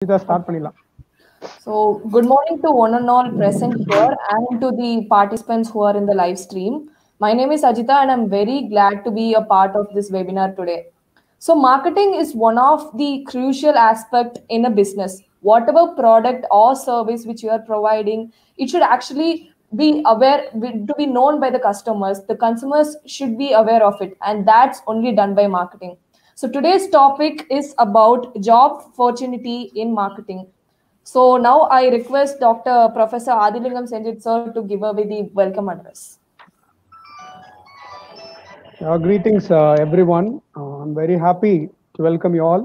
Start பண்ணிடலாம். So, good morning to one and all present here and to the participants who are in the live stream. My name is Ajita and I'm very glad to be a part of this webinar today. So, marketing is one of the crucial aspect in a business. Whatever product or service which you are providing, it should actually be aware to be known by the customers. The consumers should be aware of it, and that's only done by marketing. So, today's topic is about job opportunity in marketing. So now I request Dr. Professor Adilingam Senjit sir to give away the welcome address. Greetings, everyone. I'm very happy to welcome you all.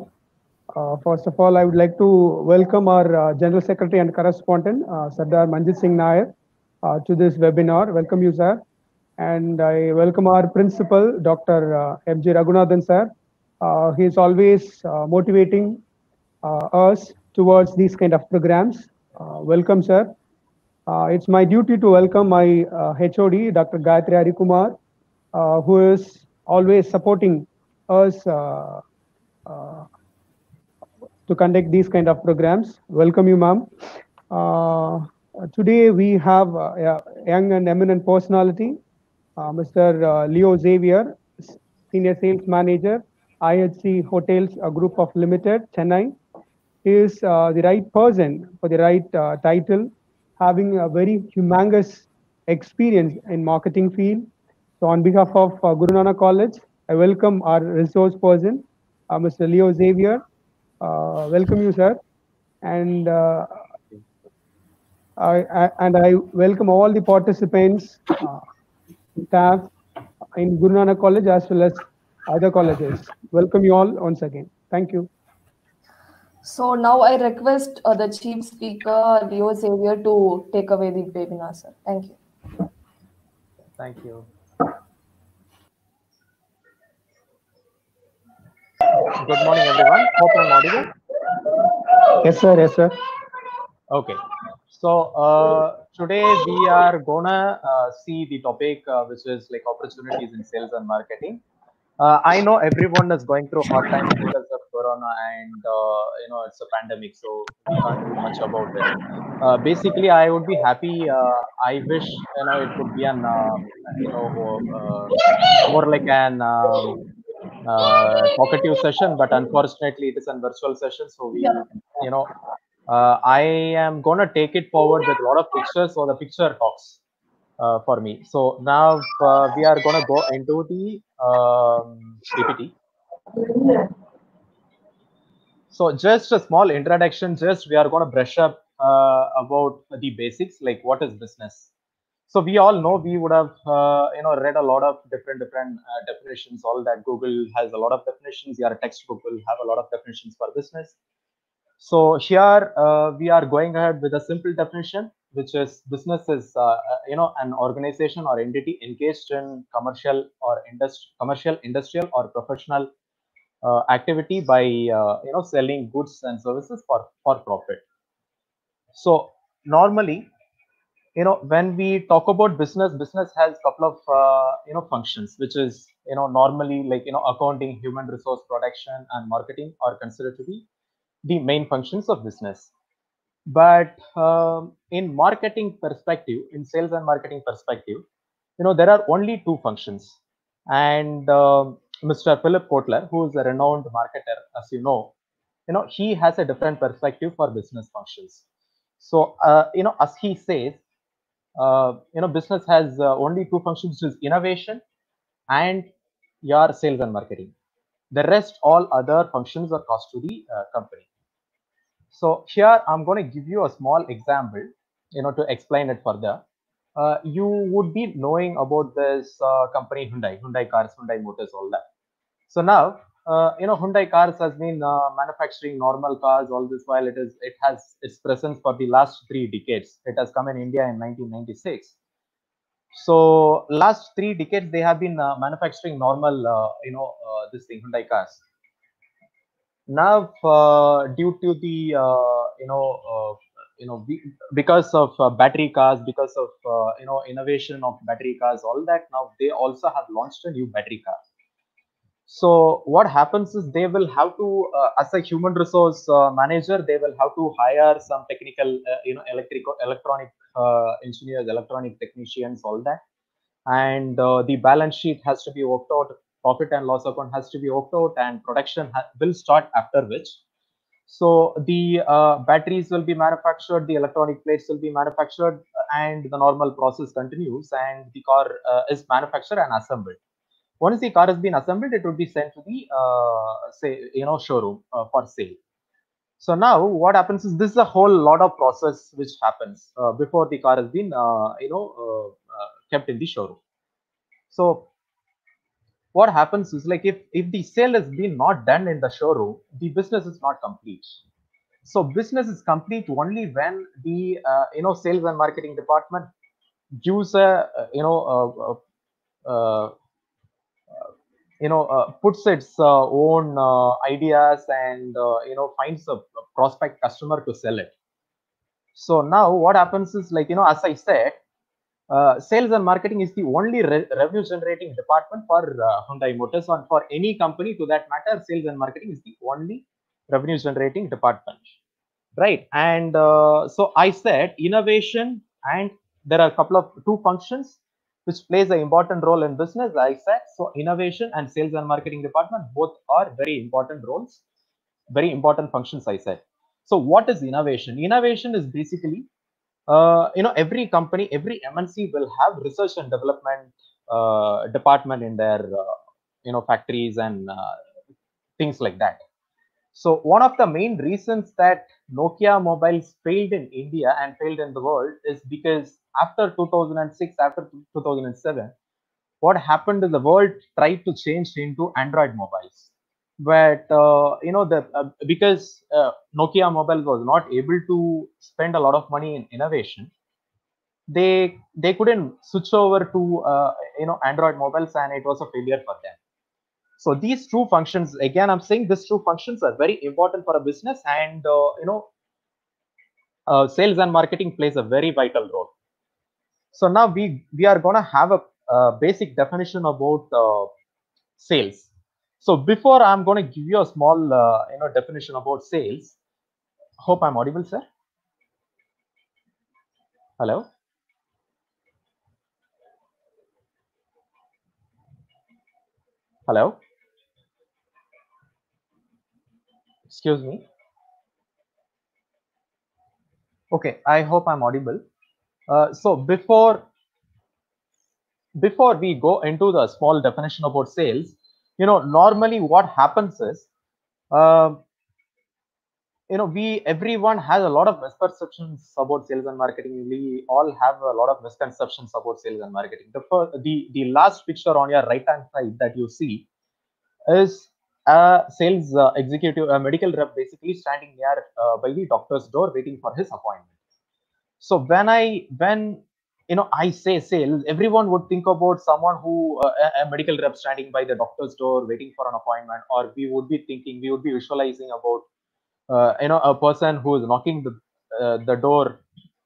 First of all, I would like to welcome our General Secretary and Correspondent, Sardar Manjit Singh Nair, to this webinar. Welcome you, sir. And I welcome our Principal, Dr. M.J. Raghunathan, sir. He is always motivating us towards these kind of programs. Welcome, sir. It's my duty to welcome my HOD, Dr. Gayatri Harikumar, who is always supporting us to conduct these kind of programs. Welcome you, ma'am. Today we have a young and eminent personality, Mr. Leo Xavier, Senior Sales Manager, IHC Hotels Group of Limited, Chennai. He is the right person for the right title, having a very humongous experience in marketing field. So on behalf of Guru Nanak College, I welcome our resource person, Mr. Leo Xavier. Welcome you, sir. And I welcome all the participants, staff in Guru Nanak College as well as other colleges. Welcome you all once again. Thank you. So now I request the chief speaker Leo Xavier to take away the webinar, sir. Thank you. Thank you. Good morning, everyone. Hope I'm audible. Yes, sir. Yes, sir. Okay. So today we are gonna see the topic which is like opportunities in sales and marketing. I know everyone is going through hard times because of Corona and it's a pandemic, so we can't do much about it. Basically, I would be happy. I wish it would be an more like an talkative session, but unfortunately, it is a virtual session. So I am gonna take it forward with a lot of pictures, so the picture talks for me. So now we are gonna go into the PPT. So just a small introduction. Just we are gonna brush up about the basics, like what is business. So we all know, we would have read a lot of different definitions. All that Google has a lot of definitions. Your textbook will have a lot of definitions for business. So here we are going ahead with a simple definition, which is business is an organization or entity engaged in commercial, industrial or professional activity by selling goods and services for profit. So normally, when we talk about business has a couple of functions, which is normally like accounting, human resource, production, and marketing are considered to be the main functions of business. But in marketing perspective, in sales and marketing perspective, there are only two functions. And Mr. Philip Kotler, who is a renowned marketer, as you know, he has a different perspective for business functions. So as he says, business has only two functions, which is innovation and your sales and marketing. The rest, all other functions are cost to the company. So here I'm going to give you a small example, to explain it further. You would be knowing about this company Hyundai Cars, Hyundai Motors, all that. So now, Hyundai Cars has been manufacturing normal cars all this while. It has its presence for the last 3 decades. It has come in India in 1996. So last 3 decades they have been manufacturing normal, this thing, Hyundai Cars. Now, due to the because of battery cars, because of innovation of battery cars, all that, now they also have launched a new battery car. So what happens is they will have to, as a human resource manager, they will have to hire some technical, electronic engineers, electronic technicians, all that. And the balance sheet has to be worked out, profit and loss account has to be worked out, and production will start after which. So the batteries will be manufactured, the electronic plates will be manufactured, and the normal process continues, and the car is manufactured and assembled. Once the car has been assembled, it would be sent to the showroom for sale. So now what happens is this is a whole lot of process which happens before the car has been kept in the showroom. So what happens is, like, if the sale has been not done in the showroom, the business is not complete. So business is complete only when the sales and marketing department gives a puts its own ideas and finds a prospect customer to sell it. So now what happens is, like, as I said, sales and marketing is the only revenue generating department for Hyundai Motors, and for any company to that matter. Sales and marketing is the only revenue generating department, right? And so I said innovation, and there are a couple of two functions which plays an important role in business. I said, so innovation and sales and marketing department both are very important roles, very important functions, I said. So what is innovation? Innovation is basically every company, every MNC will have research and development department in their factories and things like that. So one of the main reasons that Nokia mobiles failed in India and failed in the world is because after 2006, after 2007, what happened is the world tried to change into Android mobiles. But because Nokia mobiles was not able to spend a lot of money in innovation, they couldn't switch over to Android mobiles, and it was a failure for them. So these two functions, again, I'm saying these two functions are very important for a business, and sales and marketing plays a very vital role. So now we are gonna have a basic definition about sales. So before I'm gonna give you a small definition about sales. Hope I'm audible, sir. Hello. Hello. Excuse me. Okay, I hope I'm audible. So before we go into the small definition about sales, normally what happens is, everyone has a lot of misperceptions about sales and marketing. We all have a lot of misconceptions about sales and marketing. The last picture on your right hand side that you see is a sales executive, a medical rep, basically standing near by the doctor's door waiting for his appointment. So when I say sales, everyone would think about someone who a medical rep standing by the doctor's door waiting for an appointment, or we would be visualizing about a person who is knocking the door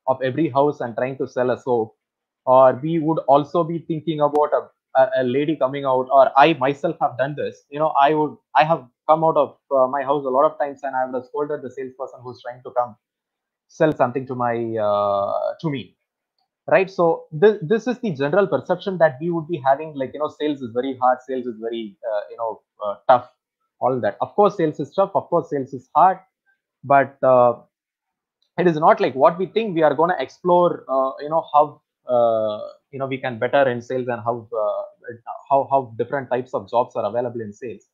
of every house and trying to sell a soap. Or we would also be thinking about a lady coming out, or I myself have done this. I have come out of my house a lot of times, and I would have scolded the salesperson who's trying to come sell something to me, right? So this is the general perception that we would be having, like, sales is very hard, sales is very tough, all that. Of course sales is tough, of course sales is hard, but it is not like what we think. We are going to explore how we can better in sales, and how different types of jobs are available in sales.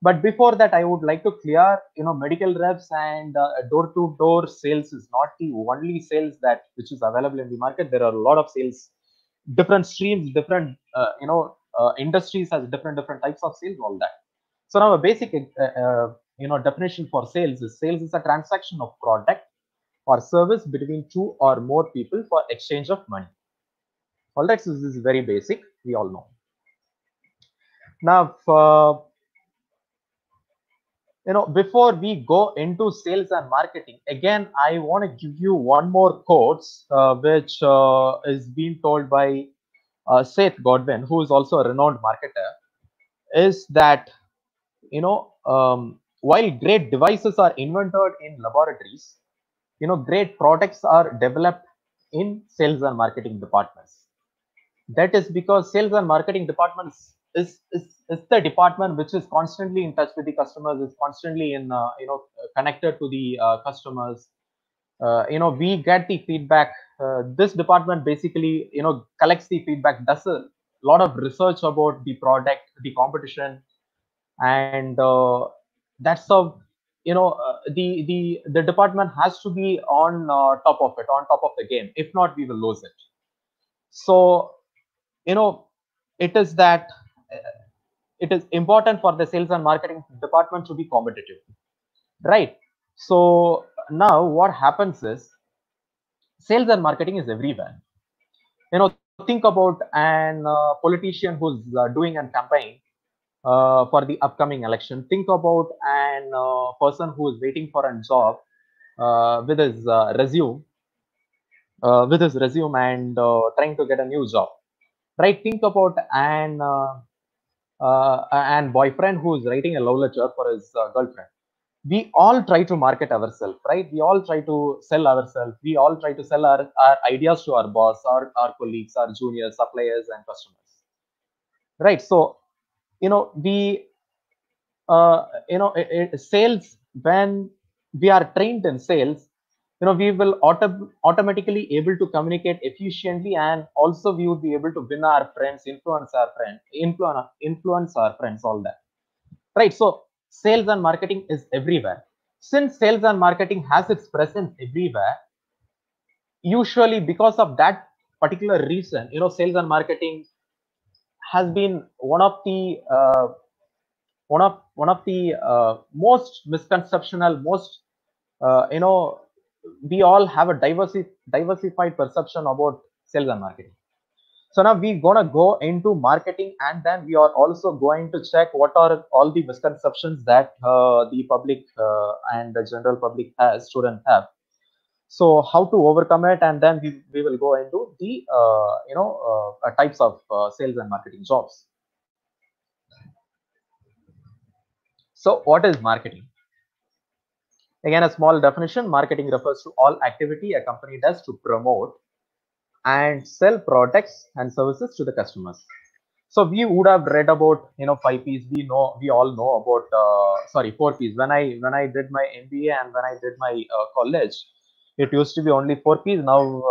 But before that, I would like to clear, medical reps and door-to-door sales is not the only sales which is available in the market. There are a lot of sales, different streams, different industries has different types of sales, all that. So now a basic definition for sales is a transaction of product or service between two or more people for exchange of money. All that is very basic. We all know. Now, before we go into sales and marketing, again, I want to give you one more quote, which is being told by Seth Godin, who is also a renowned marketer, is that while great devices are invented in laboratories, great products are developed in sales and marketing departments. That is because sales and marketing departments is the department which is constantly in touch with the customers, is constantly in connected to the customers. We get the feedback. This department basically collects the feedback, does a lot of research about the product, the competition, and that's how the department has to be on top of it, on top of the game. If not, we will lose it. So it is that it is important for the sales and marketing department to be competitive, right? So now what happens is sales and marketing is everywhere. Think about an politician who's doing a campaign for the upcoming election. Think about an person who is waiting for a job with his resume and trying to get a new job, right? Think about an boyfriend who is writing a love letter for his girlfriend. We all try to market ourselves, right? We all try to sell ourselves. We all try to sell our ideas to our boss, our colleagues, our juniors, suppliers, and customers, right? So we sales, when we are trained in sales, we will automatically able to communicate efficiently, and also we would be able to win our friends, influence our friends, all that, right? So sales and marketing is everywhere. Since sales and marketing has its presence everywhere, usually because of that particular reason, sales and marketing has been one of the most misconceptional, most we all have a diversified perception about sales and marketing. So now we're gonna go into marketing, and then we are also going to check what are all the misconceptions that the public and the general public students have. So how to overcome it, and then we will go into the types of sales and marketing jobs. So what is marketing? Again, a small definition: marketing refers to all activity a company does to promote and sell products and services to the customers. So we would have read about 5 P's. We all know about 4 P's. When I did my MBA and when I did my college, it used to be only 4 P's. Now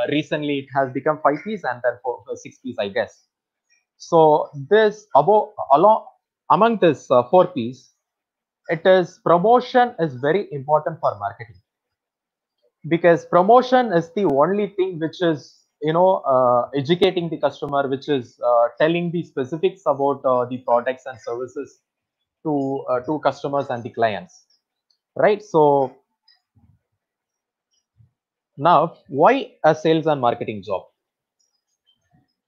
recently it has become 5 P's and then 6 P's, I guess. So this among this 4 P's, it is promotion is very important for marketing, because promotion is the only thing which is educating the customer, which is telling the specifics about the products and services to customers and the clients, right? So now, why a sales and marketing job?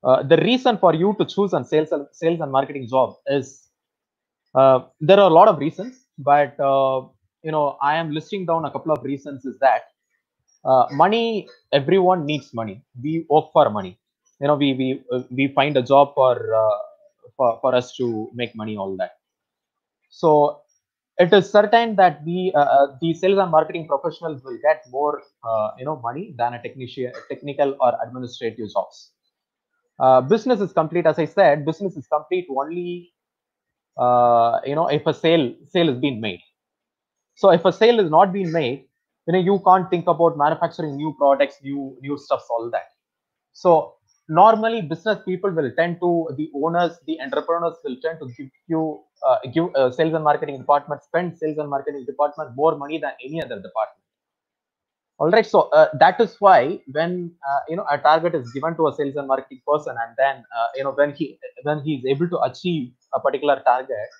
The reason for you to choose a sales and marketing job is there are a lot of reasons, but I am listing down a couple of reasons. Is that money? Everyone needs money. We work for money. We find a job for us to make money, all that. So it is certain that the sales and marketing professionals will get more money than a technical or administrative jobs. Business is complete, as I said. Business is complete only if a sale is being made. So if a sale is not being made, you can't think about manufacturing new products, new stuff, all that. So normally business people will tend to, the owners, the entrepreneurs will tend to give sales and marketing department, spend sales and marketing department more money than any other department. All right. So that is why when a target is given to a sales and marketing person, and then when he is able to achieve a particular target,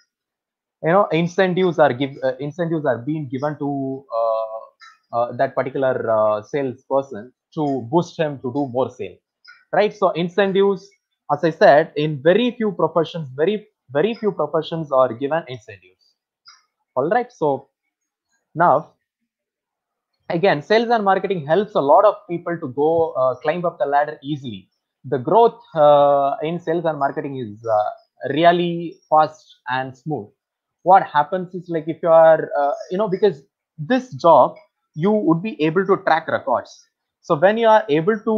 incentives are being given to that particular salesperson to boost him to do more sale, right? So incentives, as I said, in very few professions are given incentives. All right. So now, again, sales and marketing helps a lot of people to go climb up the ladder easily. The growth in sales and marketing is really fast and smooth. what happens is like if you are, because this job, you would be able to track records. So when you are able to,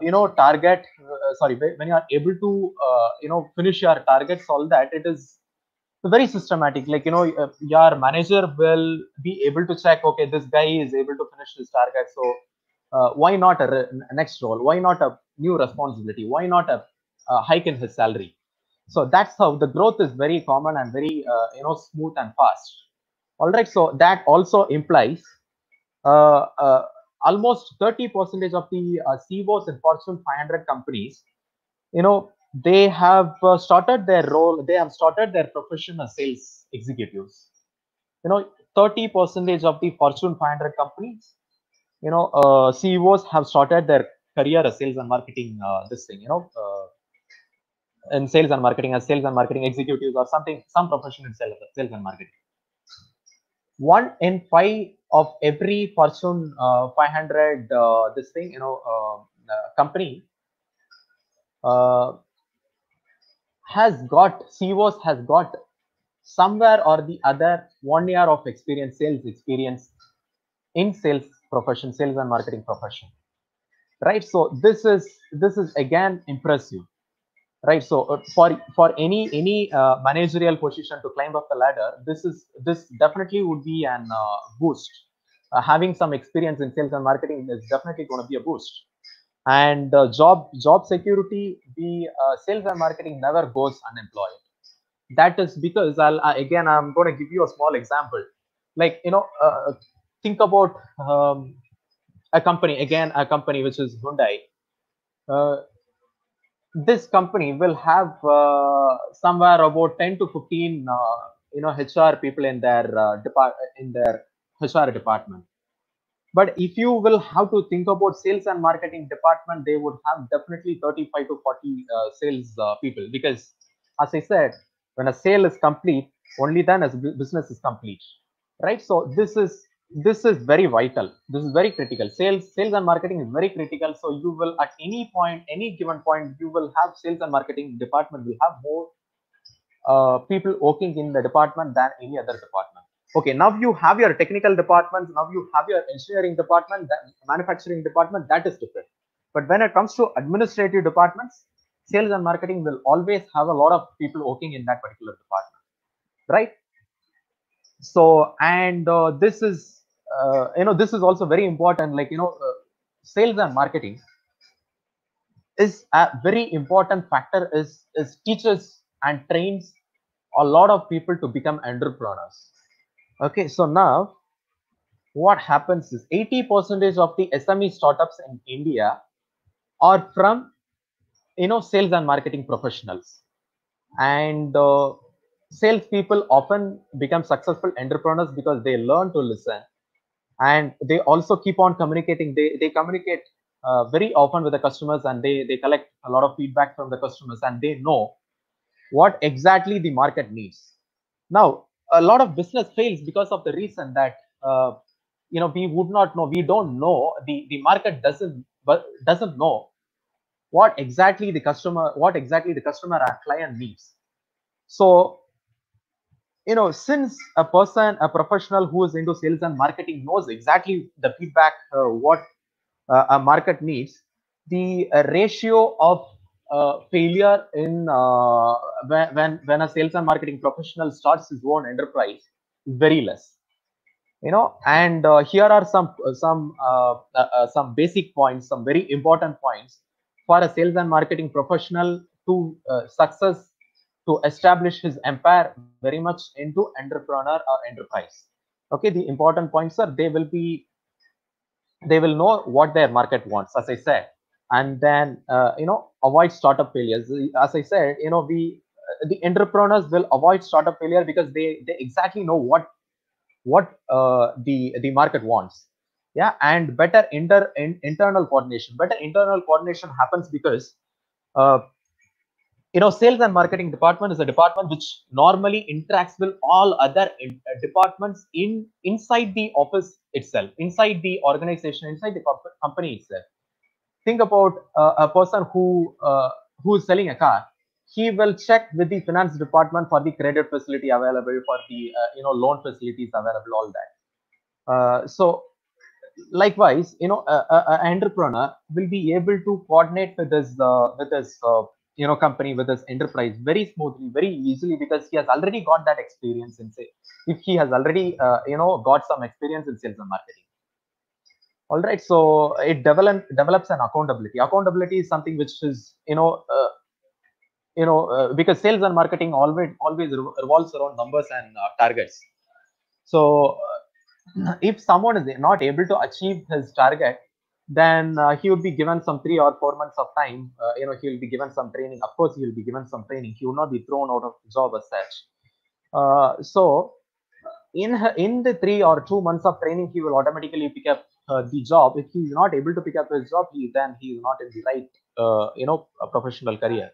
when you are able to, finish your targets, all that, it is very systematic. Like, your manager will be able to check, okay, this guy is able to finish his target. So why not a next role? Why not a new responsibility? Why not a hike in his salary? So that's how the growth is very common and very, smooth and fast. All right. So that also implies uh, uh, almost 30% of the CEOs in Fortune 500 companies, they have started their role, they have started their profession as sales executives. 30% of the Fortune 500 companies, CEOs have started their career as sales and marketing, in sales and marketing, as sales and marketing executives or something, some profession in sales and marketing. 1 in 5 of every Fortune 500 company CEOs has got somewhere or the other 1 year of experience, sales experience in sales profession, sales and marketing profession, right? So this is again impressive, right? So for any managerial position to climb up the ladder, this definitely would be an boost. Having some experience in sales and marketing is definitely going to be a boost. And job security, the sales and marketing never goes unemployed. That is because I'm going to give you a small example. Like, think about a company which is Hyundai. uh, this company will have somewhere about 10 to 15 HR people in their HR department. But if you will have to think about sales and marketing department, they would have definitely 35 to 40 sales people, because as I said, when a sale is complete, only then a business is complete, right? So this is very vital. This is very critical. Sales and marketing is very critical. So you will, at any point, any given point, you will have sales and marketing department will have more people working in the department than any other department. Okay, now you have your technical departments, now you have your engineering department, manufacturing department, that is different. But when it comes to administrative departments, sales and marketing will always have a lot of people working in that particular department, right? So, and this is also very important. Like, sales and marketing is a very important factor, is teaches and trains a lot of people to become entrepreneurs. Okay, so now what happens is 80% of the SME startups in India are from sales and marketing professionals. And salespeople often become successful entrepreneurs because they learn to listen, and they also keep on communicating. They communicate very often with the customers, and they collect a lot of feedback from the customers, and they know what exactly the market needs. Now, a lot of business fails because of the reason that we don't know, the market doesn't know what exactly the customer or client needs. So, since a professional who is into sales and marketing knows exactly the feedback, what a market needs, the ratio of failure in when a sales and marketing professional starts his own enterprise is very less. And here are some basic points, some very important points for a sales and marketing professional to success, to establish his empire very much into entrepreneur or enterprise. Okay, the important points are, they will know what their market wants, as I said, and then avoid startup failures. As I said, the entrepreneurs will avoid startup failure because they exactly know what the market wants. Yeah, and better internal coordination. Better internal coordination happens because uh, sales and marketing department is a department which normally interacts with all other departments inside the office itself, inside the organization, inside the company itself. Think about a person who is selling a car. he will check with the finance department for the credit facility available, for the loan facilities available, all that. So likewise, an entrepreneur will be able to coordinate with his company, with his enterprise very smoothly, very easily, because he has already got that experience in, say, if he has already got some experience in sales and marketing. All right, so it develops an accountability. Accountability is something which is because sales and marketing always revolves around numbers and targets. So if someone is not able to achieve his target, then he would be given some 3 or 4 months of time. He will be given some training. Of course, he will be given some training. He will not be thrown out of the job as such. So in the 3 or 2 months of training, he will automatically pick up the job. If he is not able to pick up his job, then he is not in the right professional career.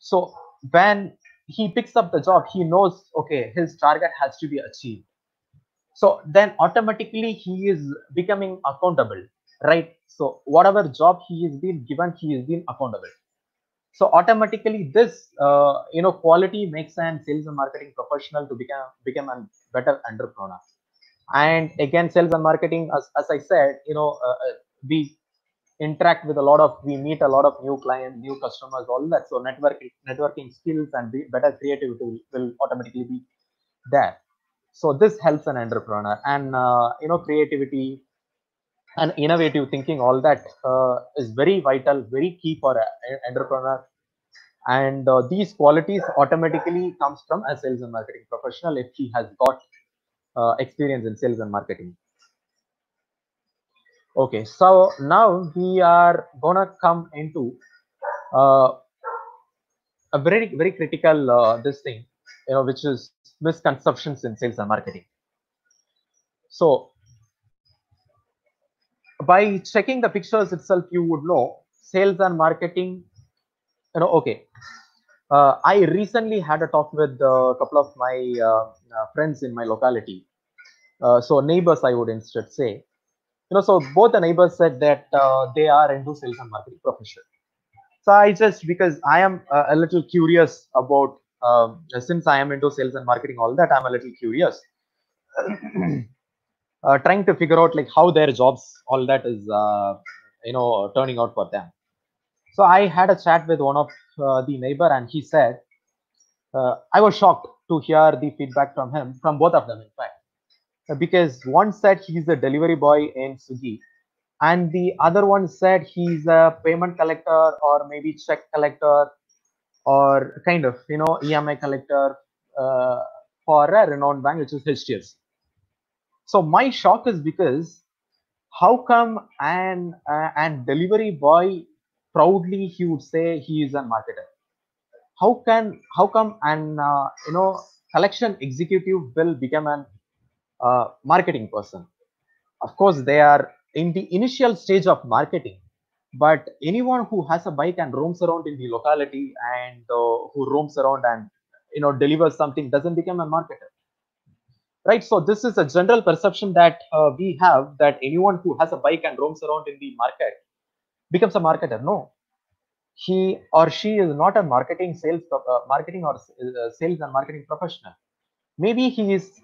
So when he picks up the job, he knows, okay, his target has to be achieved. So then automatically he is becoming accountable, right? So whatever job he is being given, he is being accountable. So automatically this quality makes an sales and marketing professional to become a better entrepreneur. And again, sales and marketing, as I said, we interact with we meet a lot of new clients, new customers, all that. So networking skills and better creativity will automatically be there. So this helps an entrepreneur, and creativity and innovative thinking, all that is very vital, very key for an entrepreneur. And these qualities automatically comes from a sales and marketing professional if he has got experience in sales and marketing. Okay, so now we are gonna come into a very critical this thing, which is misconceptions in sales and marketing. So by checking the pictures itself, you would know sales and marketing. Okay. I recently had a talk with a couple of my friends in my locality. So neighbors, I would instead say. So both the neighbors said that they are into sales and marketing profession. So because I am a little curious about, since I am into sales and marketing, all that, I'm a little curious. Trying to figure out like how their jobs, all that is, turning out for them. So I had a chat with one of the neighbor, and he said, I was shocked to hear the feedback from him, from both of them, in fact, because one said he's a delivery boy in Swiggy, and the other one said he's a payment collector, or maybe check collector, or kind of, EMI collector for a renowned bank, which is HDFC. So my shock is because how come and delivery boy proudly he would say he is a marketer? How come an collection executive will become an marketing person? Of course, they are in the initial stage of marketing, but anyone who has a bike and roams around in the locality, and who roams around and delivers something, doesn't become a marketer, right? So this is a general perception that we have, that anyone who has a bike and roams around in the market becomes a marketer. No, he or she is not a marketing sales and marketing professional. Maybe he is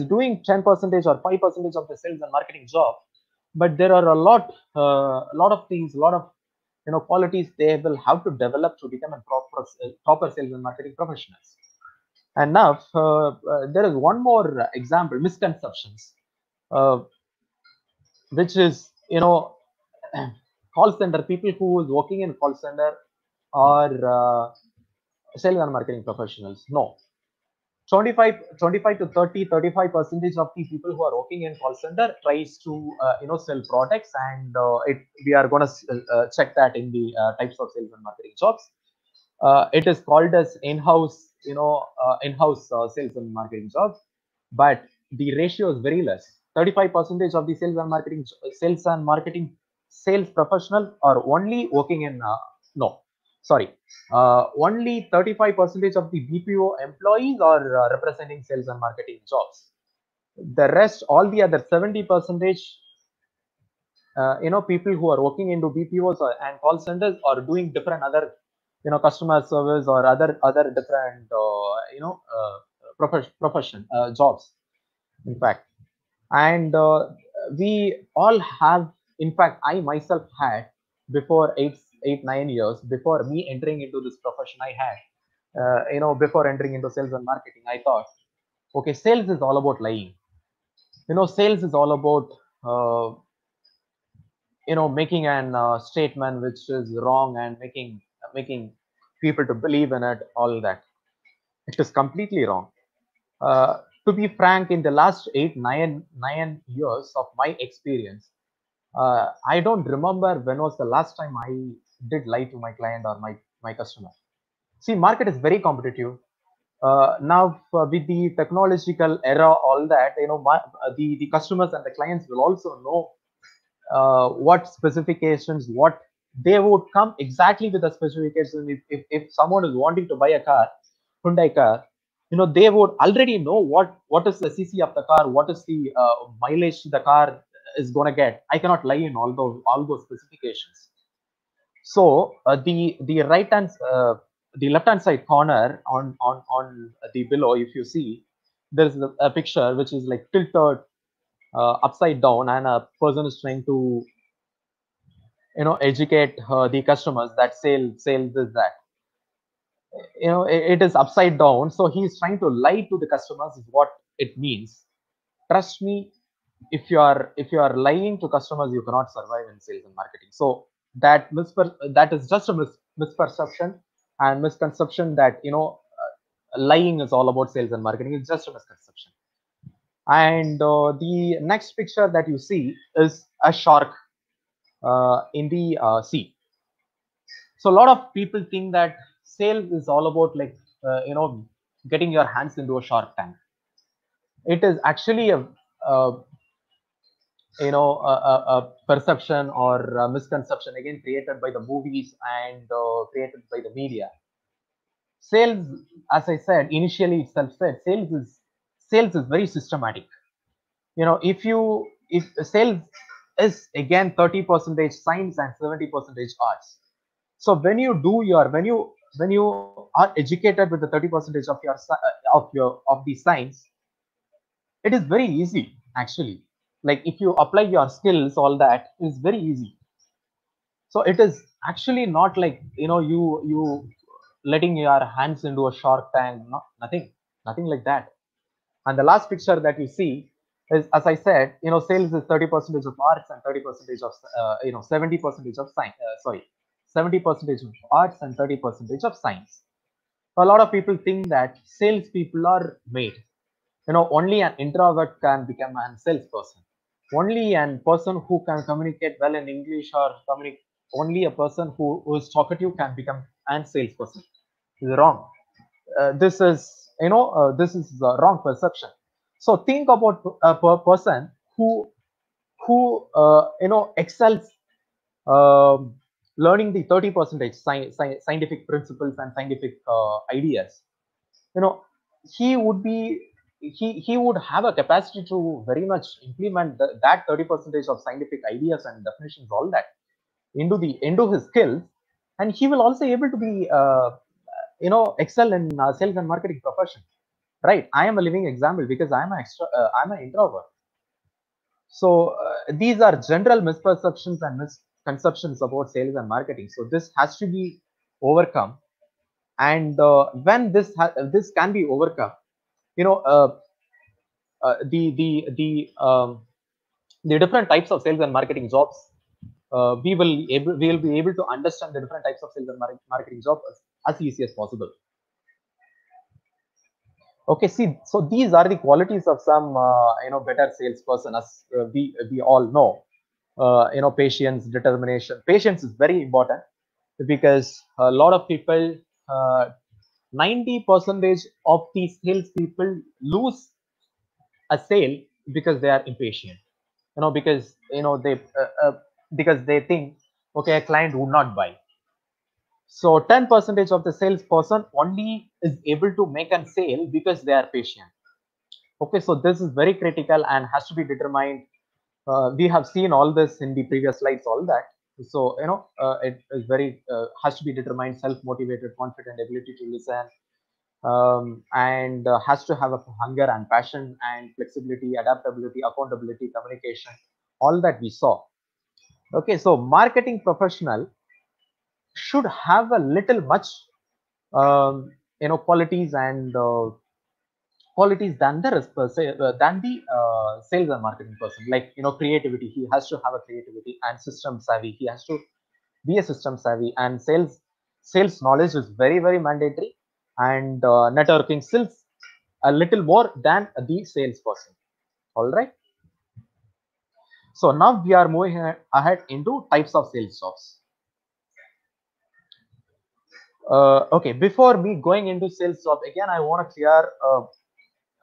doing 10% or 5% of the sales and marketing job, but there are a lot of things, a lot of qualities they will have to develop to become a proper sales and marketing professionals. And now there is one more example, misconceptions, which is call center people who is working in call center or sales and marketing professionals. No, 25 to 35% of the people who are working in call center tries to sell products, and we are going to check that in the types of sales and marketing jobs. It is called as in-house sales and marketing jobs, but the ratio is very less. 35% of the sales professional are only working in only 35% of the BPO employees are representing sales and marketing jobs. The rest, all the other 70%, people who are working into BPOs and call centers are doing different other customer service or other different profession jobs, in fact. And we all have, in fact, I myself had, before 8 9 years before me entering into this profession, I had before entering into sales and marketing, I thought, okay, sales is all about lying. Sales is all about making an statement which is wrong and making people to believe in it, all that. It is completely wrong. To be frank, in the last 8 9 9 years of my experience, I don't remember when was the last time I did lie to my client or my customer. See, market is very competitive. Now, with the technological era, all that, the customers and the clients will also know what specifications, what they would come exactly with the specifications. If someone is wanting to buy a car, Hyundai car, they would already know what is the cc of the car, what is the mileage the car is going to get. I cannot lie in all those specifications. So the right hand the left hand side corner on the below, if you see, there's a picture which is like tilted upside down, and a person is trying to educate the customers that sales is that, it is upside down, so he's trying to lie to the customers, is what it means. Trust me, if you are lying to customers, you cannot survive in sales and marketing. So that is just a misperception and misconception that lying is all about sales and marketing. It's just a misconception. And the next picture that you see is a shark in the sea. So a lot of people think that sales is all about, like, getting your hands into a shark tank. It is actually a perception or a misconception, again, created by the movies and created by the media. Sales, as I said initially itself, said sales is very systematic. If sales is again 30% science and 70% arts. So when you are educated with the 30% of the science, it is very easy, actually. Like, if you apply your skills, all that is very easy. So it is actually not like, you letting your hands into a shark tank. Nothing like that. And the last picture that you see is, as I said, sales is 30% of arts and 30% of 70% of science. 70% of arts and 30% of science. A lot of people think that sales people are made. Only an introvert can become a salesperson. Only a person who can communicate well in English, or only a person who is talkative can become a salesperson. This is wrong. This is a wrong perception. So think about a person who excels learning the 30% scientific principles and scientific ideas. He would have a capacity to very much implement that 30% of scientific ideas and definitions, all that, into his skills, and he will also able to be excel in sales and marketing profession. Right? I am a living example, because I'm an introvert. So these are general misperceptions and misconceptions about sales and marketing. So this has to be overcome. And when this can be overcome, the different types of sales and marketing jobs, we will be able to understand the different types of sales and marketing jobs as easy as possible. Okay, see, so these are the qualities of some better salesperson, as we all know. Patience, determination. Patience is very important, because a lot of people, 90% of these salespeople lose a sale because they are impatient. Because they think, okay, a client would not buy. So 10% of the salesperson only is able to make a sale because they are patient. Okay, so this is very critical and has to be determined. We have seen all this in the previous slides, all that. So it is very has to be determined, self-motivated, confident, ability to listen, and has to have a hunger and passion and flexibility, adaptability, accountability, communication, all that we saw. Okay, so marketing professional should have a little much qualities and qualities than the sales and marketing person. Like creativity, he has to have a creativity, and system savvy, he has to be a system savvy, and sales knowledge is very very mandatory, and networking skills a little more than the salesperson. All right, so now we are moving ahead into types of sales jobs. Okay, before me going into sales job, again I want to clear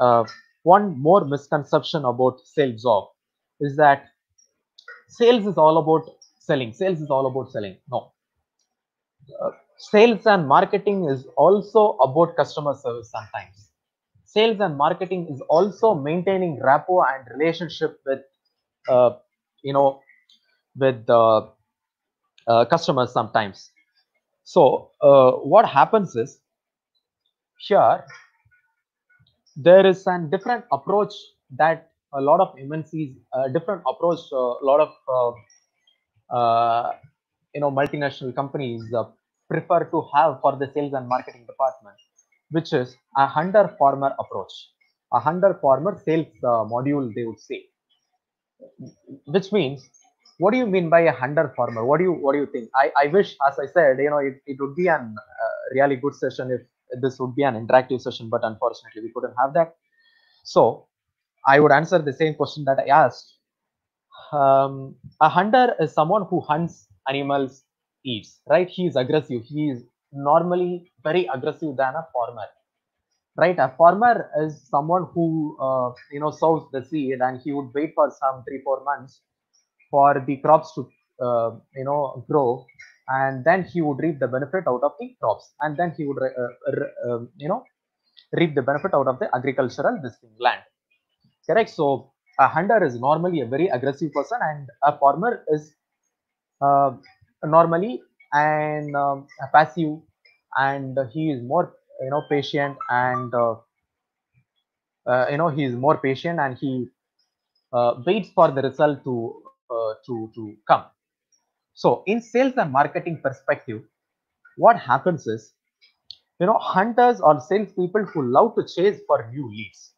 uh, one more misconception about sales job, is that sales is all about selling. Sales is all about selling. No, sales and marketing is also about customer service. Sometimes sales and marketing is also maintaining rapport and relationship with uh, you know with the customers sometimes. So what happens is, here there is a different approach that a lot of MNCs, different approach, a lot of multinational companies prefer to have for the sales and marketing department, which is a hunter farmer approach, a hunter farmer sales module, they would say. Which means, what do you mean by a hunter farmer? What do you think? I wish, as I said, it would be an really good session if this would be an interactive session, but unfortunately we couldn't have that. So I would answer the same question that I asked. A hunter is someone who hunts animals, eats, right? He is aggressive. He is normally very aggressive than a farmer, right? A farmer is someone who sows the seed, and he would wait for some 3-4 months for the crops to grow, and then he would reap the benefit out of the crops, and then he would reap the benefit out of the agricultural land. Correct. So a hunter is normally a very aggressive person, and a farmer is uh, normally and passive, and he is more patient, and he is more patient, and he waits for the result to come. So in sales and marketing perspective, what happens is, hunters or salespeople who love to chase for new leads.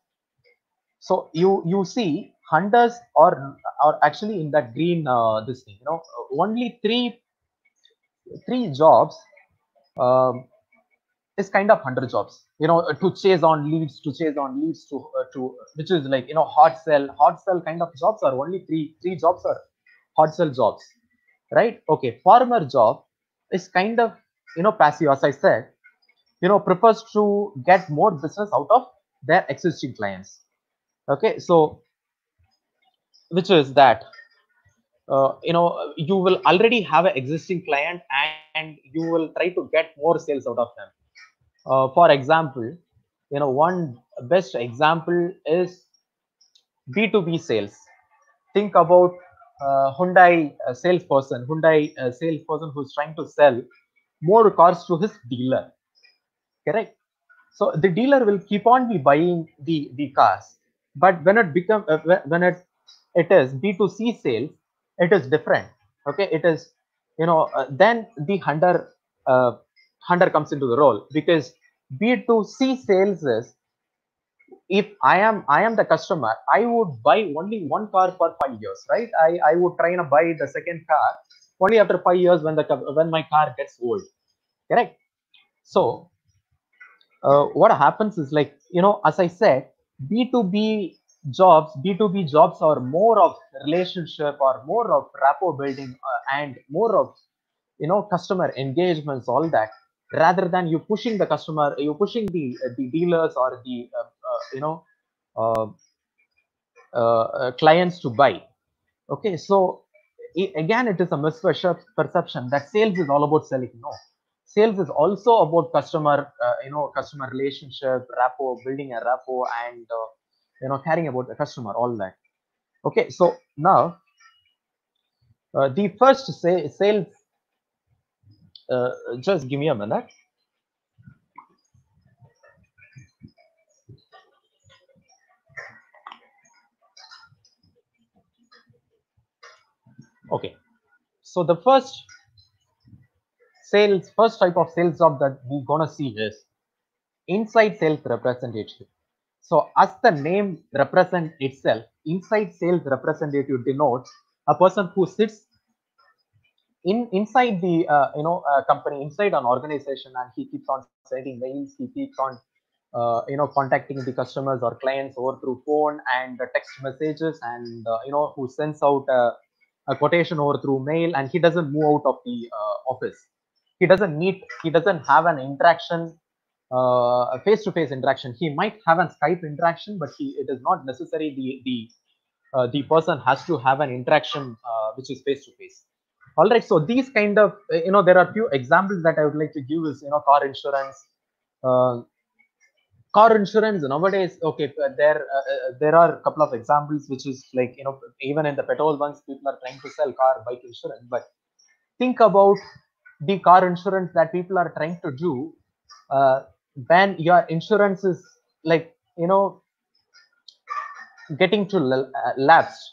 So you see hunters are actually in that green this thing, only three jobs um, is kind of hunter jobs, to chase on leads, to which is like hot sell kind of jobs, are only three jobs are hot sell jobs, right? Okay, farmer job is kind of passive, as I said, prefers to get more business out of their existing clients. Okay, so which is that you will already have an existing client, and you will try to get more sales out of them. For example, one best example is B2B sales. Think about salesperson who's trying to sell more cars to his dealer. Correct. So the dealer will keep on be buying the cars, but when it is B2C sales, it is different. Okay, it is then the uh, hunter comes into the role, because B2C sales is, if I am the customer, I would buy only one car for 5 years, right? I would try and buy the second car only after 5 years when my car gets old. Correct. So what happens is, like, as I said, b2b jobs are more of relationship, or more of rapport building, and more of customer engagements, all that, rather than you pushing the dealers or the uh, clients to buy. Okay, so again, it is a misperception that sales is all about selling. No, sales is also about customer relationship, rapport, building a rapport, and caring about the customer, all that. Okay, so now The first sales, just give me a minute. Okay, so the first type of sales job that we're gonna see is inside sales representative. So as the name represents itself, inside sales representative denotes a person who sits inside the company, inside an organization, and he keeps on sending mails, he keeps on contacting the customers or clients over through phone and text messages, and who sends out a quotation over through mail, and he doesn't move out of the office. He doesn't have an interaction, face-to-face interaction. He might have a Skype interaction, but it is not necessary the person has to have an interaction which is face to face. All right, so these kind of there are few examples that I would like to give is car insurance. uh, Car insurance nowadays, okay, there are a couple of examples which is like even in the petrol bunks people are trying to sell car bike insurance. But think about the car insurance that people are trying to do when your insurance is like getting to lapsed.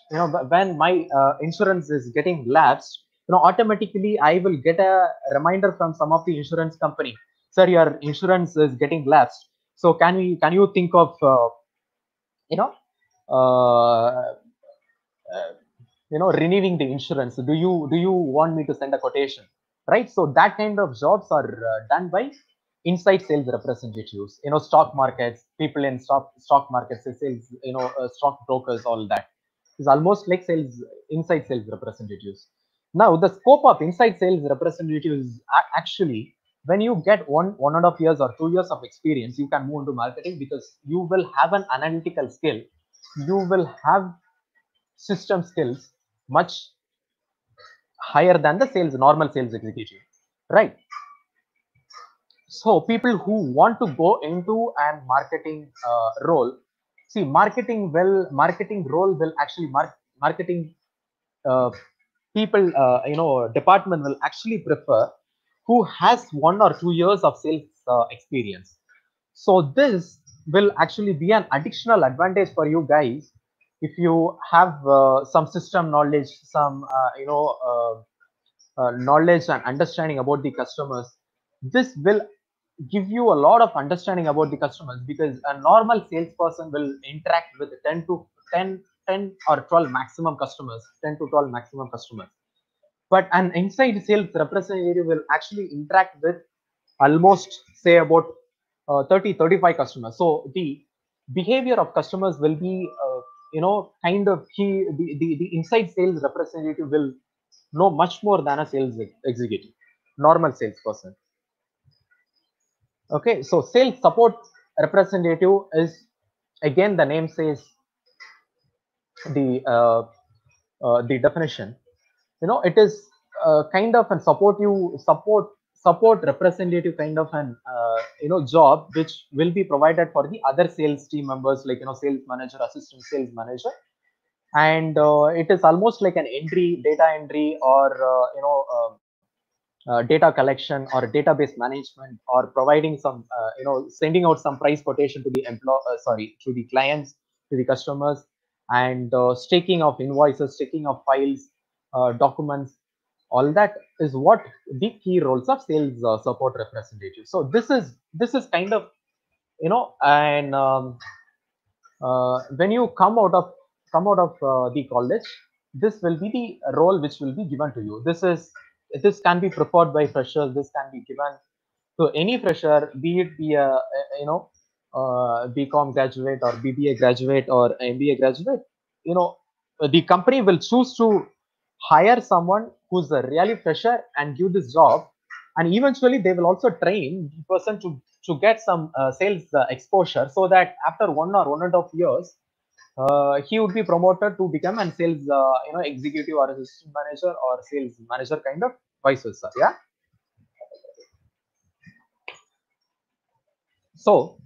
When my insurance is getting lapsed, automatically I will get a reminder from some of the insurance company, sir, your insurance is getting lapsed, so can you think of you know uh, uh, renewing the insurance? Do you want me to send a quotation, right? So that kind of jobs are done by inside sales representatives. Stock markets, people in stock markets, sales, stock brokers, all that is almost like sales, inside sales representatives. Now the scope of inside sales representatives actually, when you get 1.5 years or 2 years of experience, you can move into marketing, because you will have an analytical skill, you will have system skills much higher than the normal sales executive, right? So people who want to go into an marketing role, see, marketing role will actually marketing uh, people, department will actually prefer who has 1 or 2 years of sales experience. So this will actually be an additional advantage for you guys if you have some system knowledge, some knowledge and understanding about the customers. This will give you a lot of understanding about the customers, because a normal salesperson will interact with 10 or 12 maximum customers, 10 to 12 maximum customers. But an inside sales representative will actually interact with almost say about 30-35 customers. So the behavior of customers will be kind of the inside sales representative will know much more than a sales executive, normal salesperson. Okay, so sales support representative is, again the name says, the definition. It is kind of an support representative kind of an job which will be provided for the other sales team members, like sales manager, assistant sales manager. And it is almost like an data entry, or data collection or database management, or providing some sending out some price quotation to the to the clients, to the customers, and staking of invoices, staking of files, documents. All that is what the key roles of sales support representative. So this is kind of and when you come out of the college, this will be the role which will be given to you. This can be preferred by freshers, this can be given to any fresher, be a BCom graduate or BBA graduate or MBA graduate. The company will choose to hire someone who's a really fresher and give this job, and eventually they will also train the person to get some sales exposure, so that after 1 or 1.5 years he would be promoted to become a sales executive or assistant manager or sales manager, kind of vice versa. Yeah. So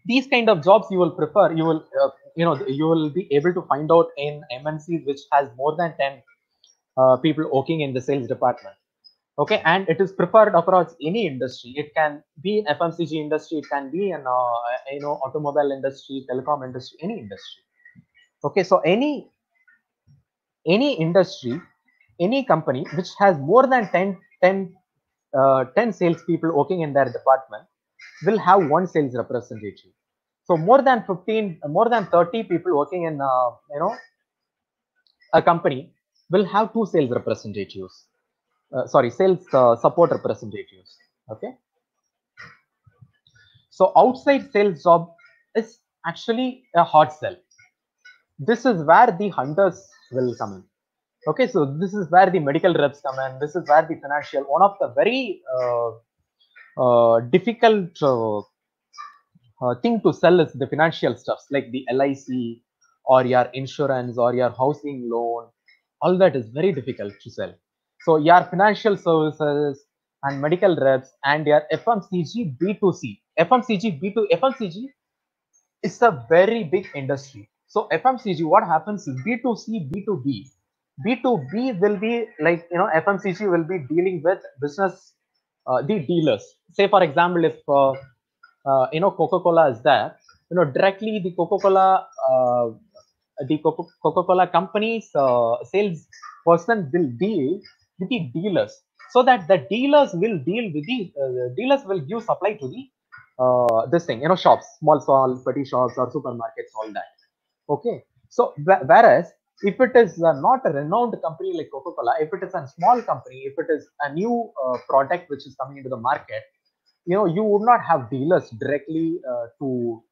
these kind of jobs you will prefer, you will be able to find out in MNCs which has more than 10 people working in the sales department. Okay, and it is preferred across any industry. It can be in FMCG industry, it can be in automobile industry, telecom industry, any industry. Okay, so any industry, any company which has more than 10 salespeople working in their department will have one sales representative. So more than 15, more than 30 people working in a company will have two sales representatives. Sales support representatives. Okay. So outside sales job is actually a hard sell. This is where the hunters will come in. Okay, so this is where the medical reps come in. This is where the financial, one of the very difficult thing to sell is the financial stuffs like the LIC or your insurance or your housing loan. All that is very difficult to sell. So your financial services and medical reps and your FMCG B2C, FMCG B2, FMCG is a very big industry. So FMCG, what happens is B2C, B2B. B2B will be like, FMCG will be dealing with business, the dealers. Say, for example, if, Coca-Cola is there, directly the Coca-Cola company's sales person will deal with the dealers, so that the dealers will deal with the dealers will give supply to the this thing, shops, small petty shops or supermarkets, all that. Okay, so whereas if it is not a renowned company like Coca-Cola, if it is a small company, if it is a new product which is coming into the market, you would not have dealers directly to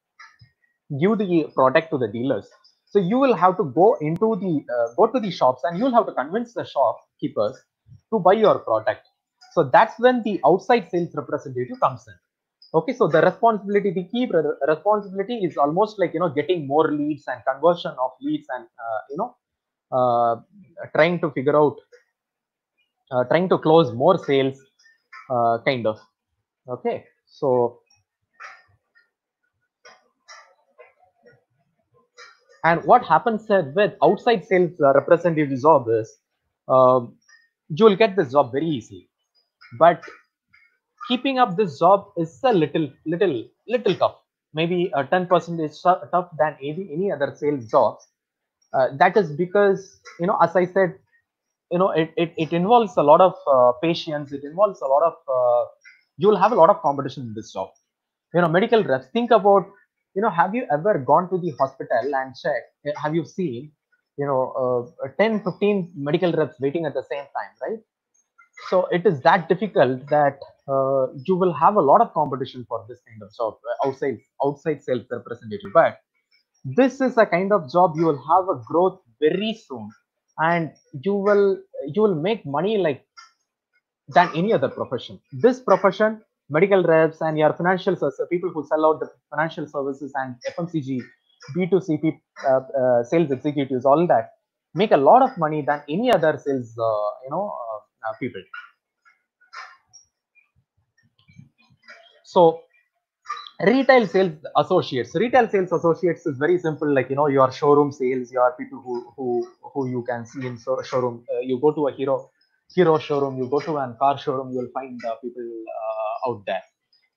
give the product to the dealers. So you will have to go to the shops, and you will have to convince the shopkeepers to buy your product. So that's when the outside sales representative comes in. Okay, so the responsibility, the key responsibility is almost like, getting more leads and conversion of leads, and trying to figure out, trying to close more sales, kind of. Okay, so and what happens with outside sales representative job is, you will get this job very easily, but keeping up this job is a little tough. Maybe 10% is tough than any other sales jobs. That is because, as I said, it involves a lot of patience. It involves a lot of you'll have a lot of competition in this job. Medical reps, think about, have you ever gone to the hospital and checked, have you seen 10-15 medical reps waiting at the same time, right? So it is that difficult that you will have a lot of competition for this kind of job, outside sales representative. But this is a kind of job you will have a growth very soon, and you will make money like than any other profession. This profession, medical reps and your financial services, people who sell out the financial services, and FMCG, B2C sales executives, all that make a lot of money than any other sales, people. So retail sales associates is very simple, like, your showroom sales, your people who you can see in showroom. You go to a hero showroom, you go to a car showroom, you will find people out there,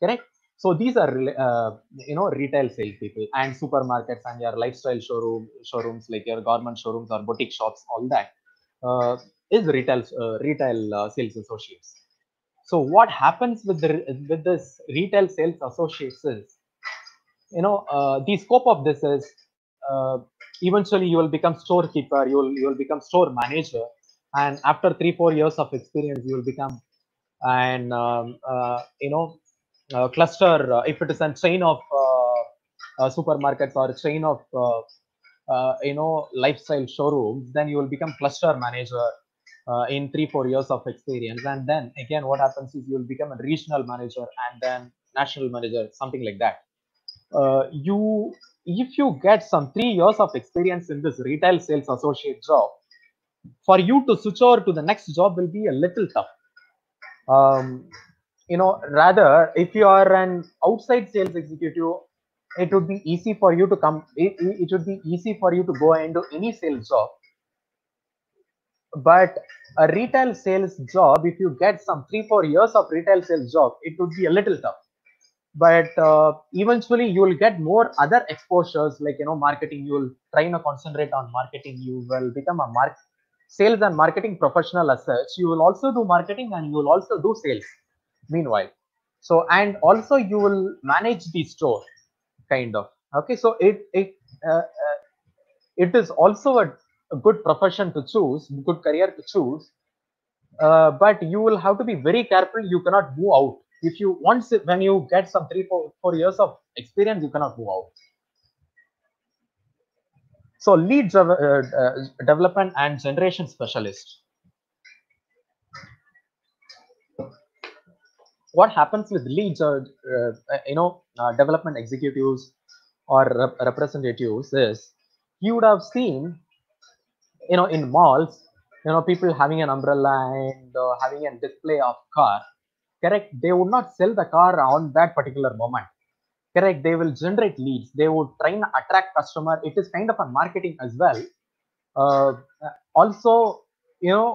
correct? So these are retail sales people. And supermarkets and your lifestyle showrooms like your garment showrooms or boutique shops, all that is retail sales associates. So what happens with this retail sales associates is, the scope of this is, eventually you will become storekeeper, you will become store manager, and after 3-4 years of experience, you will become an cluster. If it is a chain of supermarkets or a chain of lifestyle showrooms, then you will become cluster manager in 3-4 years of experience. And then again, what happens is you will become a regional manager and then national manager, something like that. If you get some 3 years of experience in this retail sales associate job, for you to switch over to the next job will be a little tough. Rather, if you are an outside sales executive, it would be easy for you to come. It would be easy for you to go into any sales job, But a retail sales job, if you get some 3-4 years of retail sales job, it would be a little tough. But eventually you will get more other exposures, like marketing. You will try to concentrate on marketing. You will become a sales and marketing professional as such. You will also do marketing and you will also do sales meanwhile. So, and also you will manage the store, kind of. Okay, so it is also a good profession to choose, good career to choose. But you will have to be very careful. You cannot move out. If you once when you get some 3-4 years of experience, you cannot move out. So lead development and generation specialist. What happens with leads or development executives or representatives is, you would have seen in malls, people having an umbrella and having a display of car. Correct, they would not sell the car on that particular moment. Correct, they will generate leads. They would try and attract customer. It is kind of a marketing as well. Also, uh,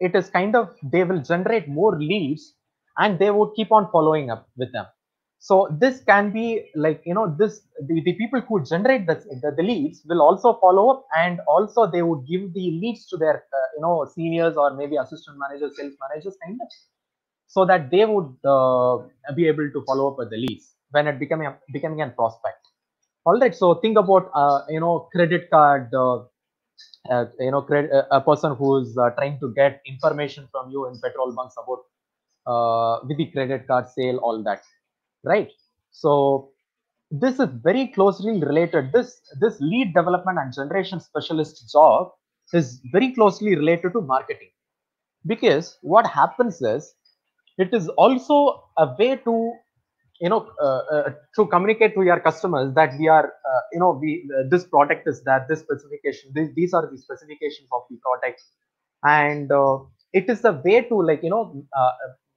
it is kind of, they will generate more leads and they would keep on following up with them. So this can be like, the people who generate the leads will also follow up, and also they would give the leads to their seniors or maybe assistant managers, sales managers, kind of, so that they would be able to follow up with the leads when it becoming a prospect. All right, so think about credit card, a person who's trying to get information from you in petrol bunks about with the credit card sale, all that, right? So this is very closely related. This lead development and generation specialist job is very closely related to marketing, because what happens is, it is also a way to to communicate to your customers that we are this product is that this specification, these are the specifications of the product. And it is a way to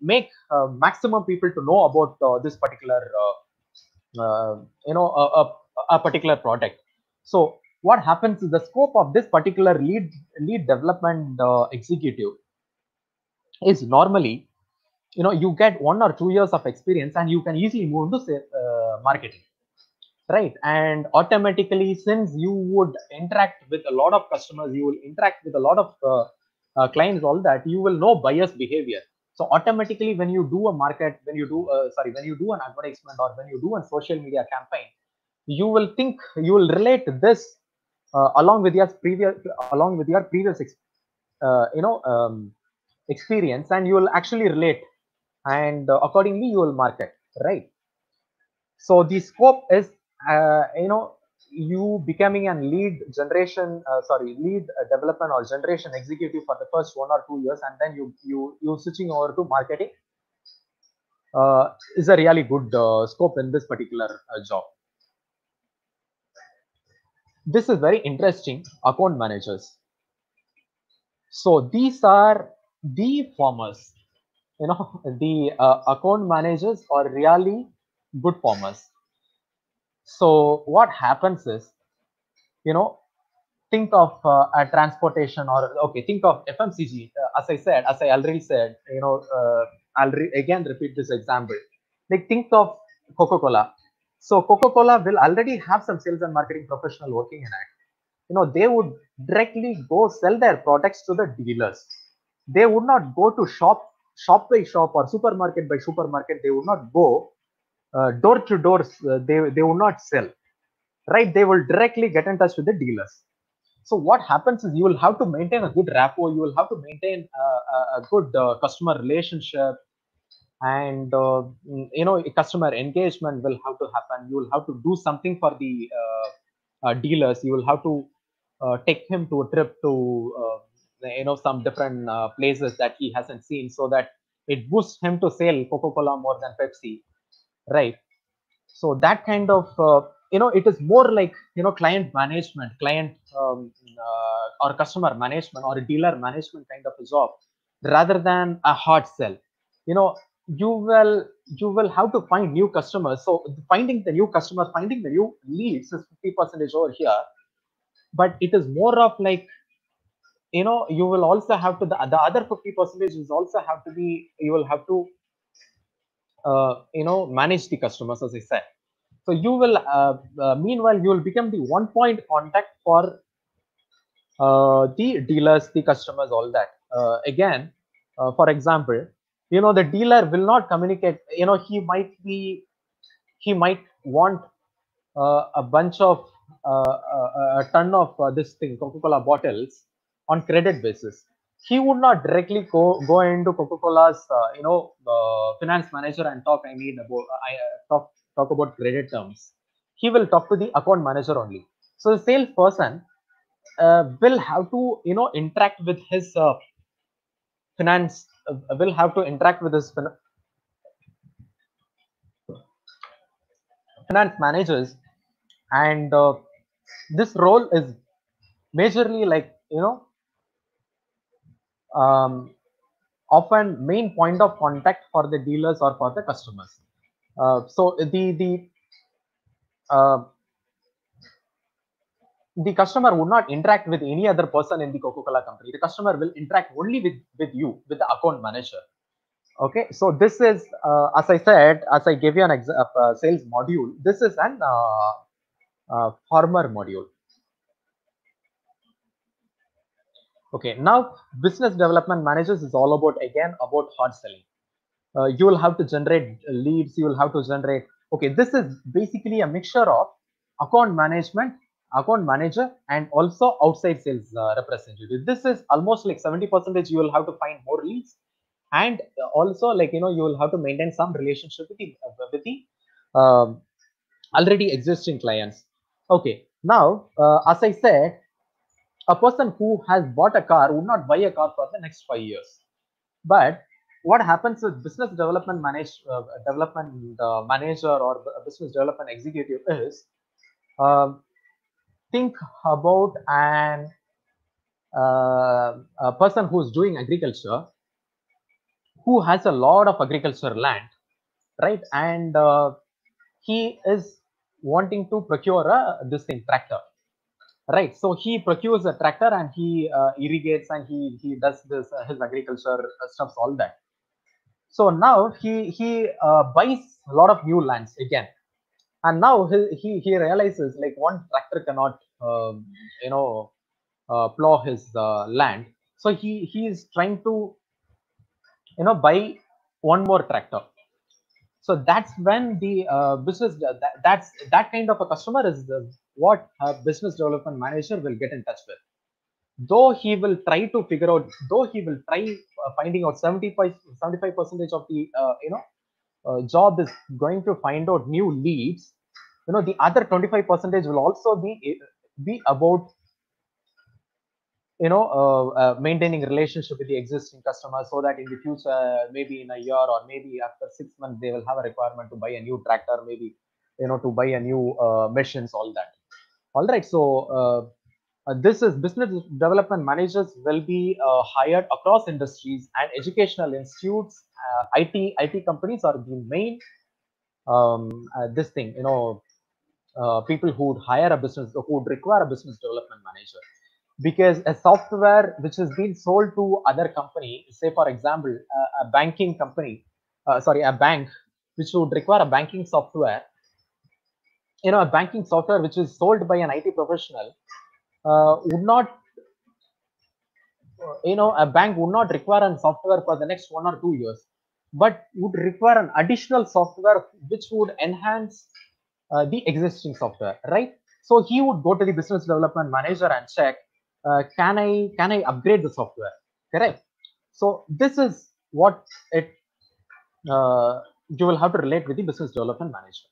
make maximum people to know about this particular a particular product. So what happens is, the scope of this particular lead development executive is normally, you get 1 or 2 years of experience and you can easily move into marketing, right? And automatically, since you would interact with a lot of customers, you will interact with a lot of clients, all that, you will know buyers behavior. So automatically, when you do a market, when you do when you do an advertisement, or when you do a social media campaign, you will relate this along with your previous experience, and you will actually relate, and accordingly you will market, right? So the scope is you becoming a lead development or generation executive for the first 1 or 2 years, and then you switching over to marketing is a really good scope in this particular job. This is very interesting. Account managers. So these are the farmers. The account managers are really good farmers. So what happens is, think of a transportation, or okay, think of FMCG. As I already said, I'll again repeat this example. Like, think of Coca-Cola. So Coca-Cola will already have some sales and marketing professional working in it. They would directly go sell their products to the dealers. They would not go to shop by shop or supermarket by supermarket. They would not go door to door. They would not sell, right? They will directly get in touch with the dealers. So what happens is, you will have to maintain a good rapport. You will have to maintain a good customer relationship, and customer engagement will have to happen. You will have to do something for the dealers. You will have to take him to a trip to some different places that he hasn't seen, so that it boosts him to sell Coca-Cola more than Pepsi, right? So that kind of it is more like client management, or customer management, or dealer management kind of a job, rather than a hard sell. You will have to find new customers. So finding the new customers, finding the new leads is 50% over here, but it is more of like you will also have to, the other 50% is also have to be, you will have to manage the customers, as I said. So you will meanwhile you will become the one point contact for the dealers, the customers, all that. Again, for example, the dealer will not communicate. He might want a bunch of a ton of this thing, Coca-Cola bottles on credit basis. He would not directly go into Coca-Cola's finance manager and talk. I mean, about talk about credit terms. He will talk to the account manager only. So the salesperson will have to interact with his finance. Will have to interact with his finance managers, and this role is majorly like often main point of contact for the dealers or for the customers. So uh, the customer would not interact with any other person in the Coca-Cola company. The customer will interact only with you, with the account manager. Okay, so this is as I said, as I gave you an sales module, this is an farmer module. Okay, now business development managers is all about, again, about hard selling. You will have to generate leads, you will have to generate, okay, this is basically a mixture of account management, account manager, and also outside sales representative. This is almost like 70%. You will have to find more leads, and also, like, you will have to maintain some relationship with the already existing clients. Okay, now as I said, a person who has bought a car would not buy a car for the next 5 years. But what happens with business development manager or business development executive is, think about a person who's doing agriculture, who has a lot of agriculture land, right? And he is wanting to procure this thing, tractor, right? So he procures a tractor, and he irrigates, and he does this his agriculture stuffs, all that. So now he buys a lot of new lands again, and now he realizes, like, one tractor cannot plow his land. So he is trying to buy one more tractor. So that's when the business that kind of a customer is what a business development manager will get in touch with. Though he will try to figure out, though he will try finding out 75% of the job is going to find out new leads, the other 25% will also be about maintaining relationship with the existing customers, so that in the future, maybe in a year or maybe after 6 months, they will have a requirement to buy a new tractor, maybe to buy a new machines, all that. All right, so this is business development managers will be hired across industries and educational institutes. IT companies are the main this thing, people who would hire a business, who would require a business development manager, because a software which has been sold to other company, say for example a banking company, a bank which would require a banking software, a banking software which is sold by an IT professional would not, a bank would not require a software for the next 1 or 2 years, but would require an additional software which would enhance the existing software, right? So he would go to the business development manager and check, can I upgrade the software, correct? So this is what it you will have to relate with the business development manager.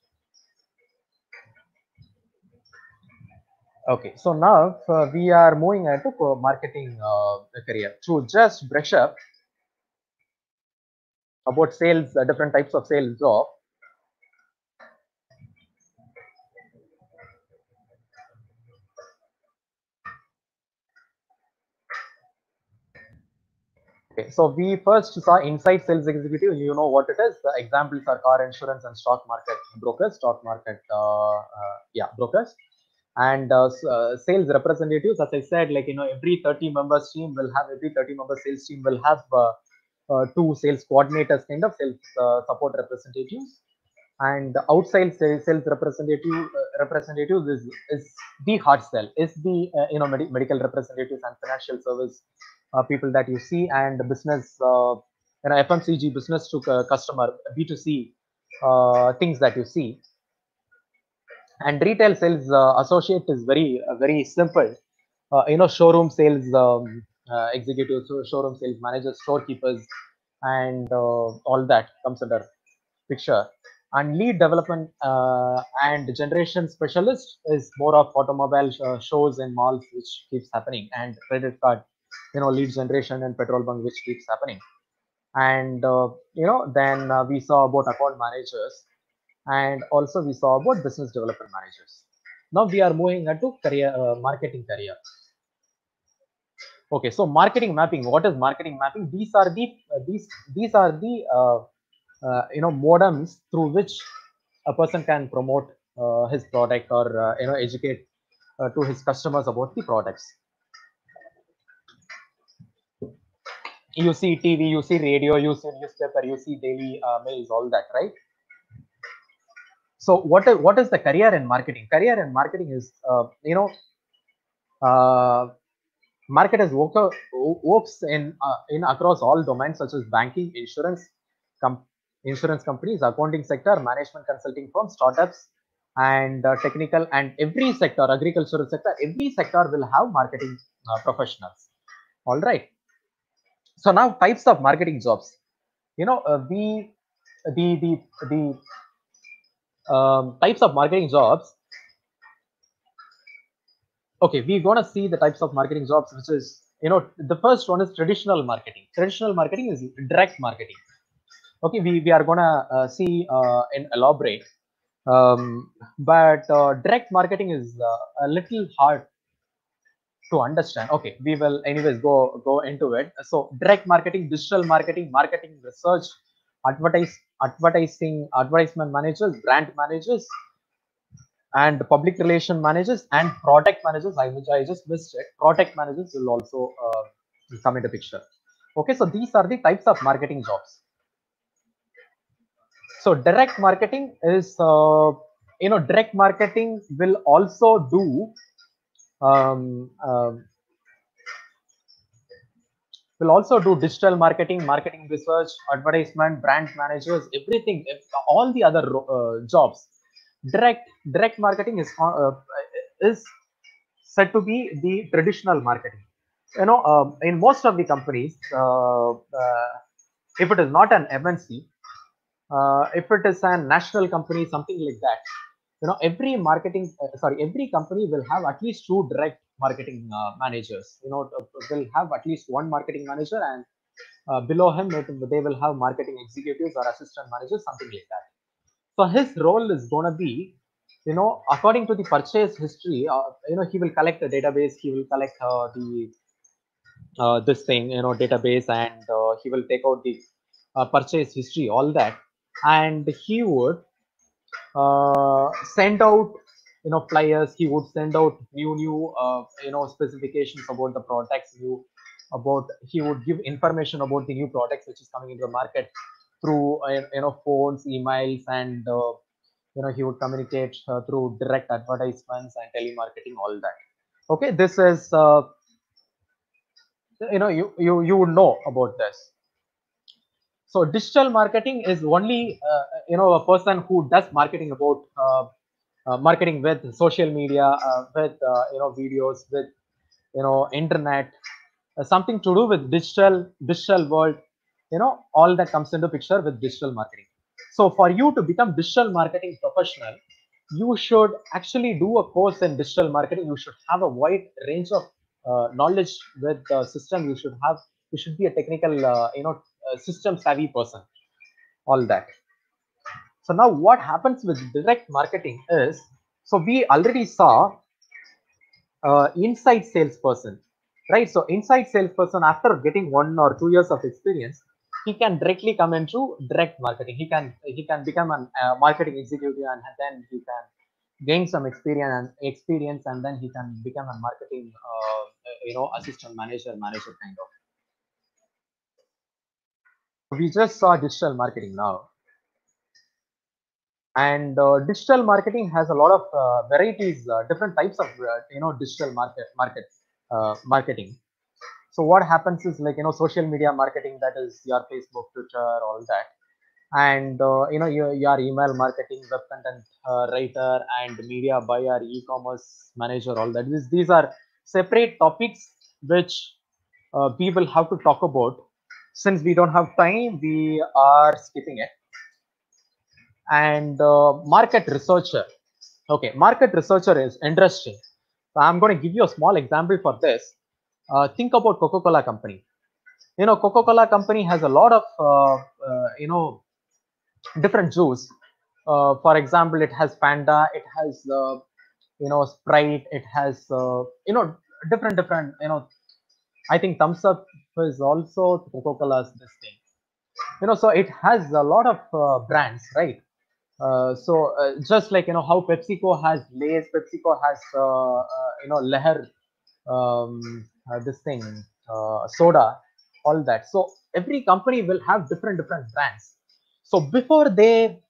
Okay, so now we are moving into marketing career. To just brush up about sales, different types of sales job. Okay, so we first saw inside sales executive. You know what it is. The examples are car insurance and stock market brokers, brokers. And sales representatives, as I said, like, every 30 members team will have, every 30 member sales team will have two sales coordinators, kind of sales support representatives. And outside sales representatives is the hard sell, is the medical representatives and financial service people that you see, and business, FMCG, business to customer, B2C things that you see. And retail sales associate is very simple. Showroom sales executives, showroom sales managers, storekeepers, and all that comes under picture. And lead development and generation specialist is more of automobile shows and malls, which keeps happening, and credit card, lead generation and petrol bunk, which keeps happening. And then we saw about account managers, and also we saw about business development managers. Now we are moving into career, marketing career. Okay, so marketing mapping. What is marketing mapping? These are the modems through which a person can promote his product, or educate to his customers about the products. You see TV, you see radio, you see newspaper, you see daily mails, all that, right? So what is the career in marketing? Career in marketing is marketers works in across all domains, such as banking, insurance companies, accounting sector, management consulting firms, startups, and technical, and every sector, agricultural sector, every sector will have marketing professionals. All right. So now types of marketing jobs. The types of marketing jobs. Okay, we're gonna see the types of marketing jobs, which is, the first one is traditional marketing. Traditional marketing is direct marketing. Okay, we are gonna see and elaborate, but direct marketing is a little hard to understand. Okay, we will anyways go into it. So direct marketing, digital marketing, marketing research, advertisement managers, brand managers, and public relation managers, and product managers. I just missed it. Product managers will also come into picture. Okay, so these are the types of marketing jobs. So direct marketing is, direct marketing will also do digital marketing, marketing research, advertisement, brand managers, everything, all the other jobs. Direct marketing is said to be the traditional marketing. In most of the companies, if it is not an MNC, if it is a national company, something like that, every company will have at least two direct marketing managers. Will have at least one marketing manager, and below him they will have marketing executives or assistant managers, something like that. So his role is going to be, according to the purchase history, he will collect the database, he will collect this thing, database, and he will take out the purchase history, all that, and he would send out flyers. He would send out new specifications about the products, he would give information about the new products which is coming into the market through phones, emails, and he would communicate through direct advertisements and telemarketing, all that. Okay, this is you would know about this. So digital marketing is only a person who does marketing about marketing with social media, with videos, with internet, something to do with digital world, all that comes into picture with digital marketing. So for you to become digital marketing professional, you should actually do a course in digital marketing. You should have a wide range of knowledge with the system. You should be a technical system savvy person, all that. So now what happens with direct marketing is, so we already saw inside salesperson, right? So inside salesperson, after getting 1 or 2 years of experience, he can directly come into direct marketing. He can become a marketing executive, and then he can gain some experience, and then he can become a marketing, assistant manager kind of. We just saw digital marketing now, and digital marketing has a lot of varieties, different types of digital marketing. So what happens is, like, social media marketing, that is your Facebook, Twitter, all that, and your email marketing, web content writer, and media buyer, e-commerce manager, all that. These are separate topics which we will have to talk about. Since we don't have time, we are skipping it. And market researcher. Okay, market researcher is interesting. So I'm going to give you a small example for this. Think about Coca-Cola company. Coca-Cola company has a lot of different juice. For example, it has Fanta, it has Sprite, it has different I think Thumbs Up is also Coca-Cola's this thing. So it has a lot of brands, right? Just like how PepsiCo has Lay's, PepsiCo has Leher, this thing, soda, all that. So every company will have different brands. So before they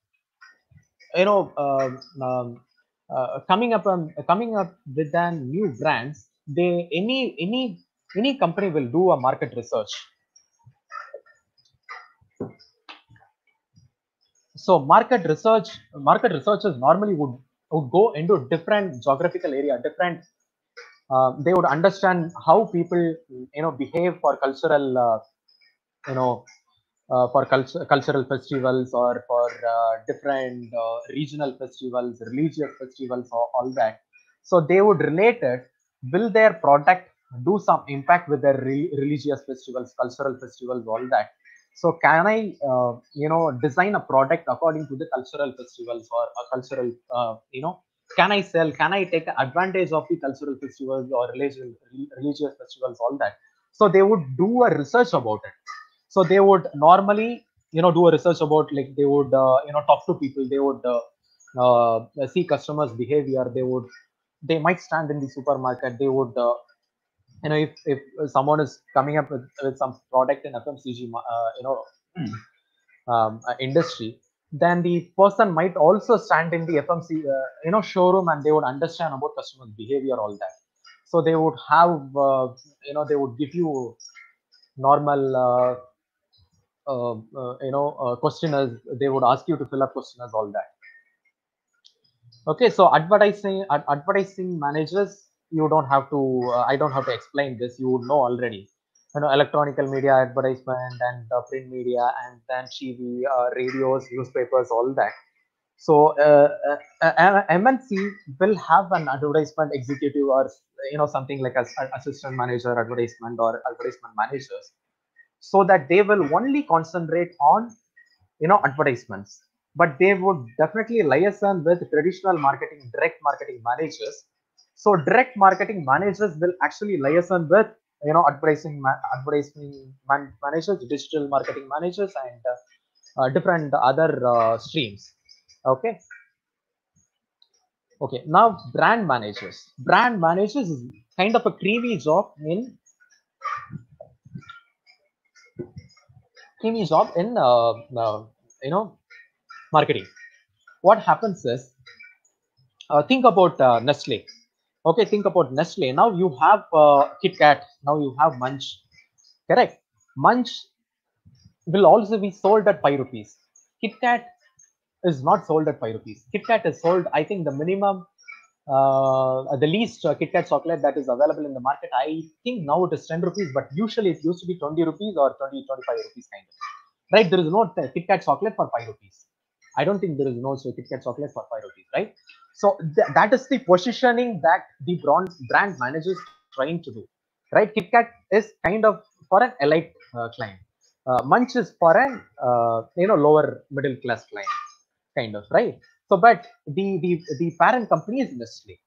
coming up with then new brands, they any company will do a market research. So market researchers normally would go into different geographical area, different they would understand how people behave for cultural cultural festivals, or for different regional festivals, religious festivals, or all that. So they would relate it. Will their product do some impact with their religious festivals, cultural festivals, all that? So can I, design a product according to the cultural festivals, or a cultural, can I sell? Can I take advantage of the cultural festivals or religious festivals, all that? So they would do a research about it. So they would normally, do a research about, like, they would, talk to people. They would see customers' behavior. They might stand in the supermarket. They would, if someone is coming up with some product in FMCG, industry, then the person might also stand in the FMC, showroom, and they would understand about customers' behavior, all that. So they would have, they would give you normal, questionnaires. They would ask you to fill up questionnaires, all that. Okay, so advertising managers, you don't have to, I don't have to explain this, you would know already. Electronical media advertisement, and print media, and then TV, radios, newspapers, all that. So MNC will have an advertisement executive, or something like an assistant manager, advertisement, or advertisement managers, so that they will only concentrate on advertisements. But they would definitely liaison with traditional marketing, direct marketing managers. So direct marketing managers will actually liaison with advertising managers, digital marketing managers, and different other streams. Okay, now brand managers is kind of a creamy job in marketing. What happens is, think about Nestle. Okay, think about Nestle. Now you have Kit Kat. Now you have Munch. Correct. Munch will also be sold at 5 rupees. Kit Kat is not sold at 5 rupees. Kit Kat is sold, I think, the minimum, the least Kit Kat chocolate that is available in the market. I think now it is 10 rupees, but usually it used to be 20 rupees or 25 rupees kind of. Right? There is no Kit Kat chocolate for 5 rupees. I don't think there is no Kit Kat chocolate for 5 rupees, right? So that is the positioning that the brand manager is trying to do, right? Kit Kat is kind of for an elite client. Munch is for an lower middle class client, kind of, right? So, but the parent company is Nestle,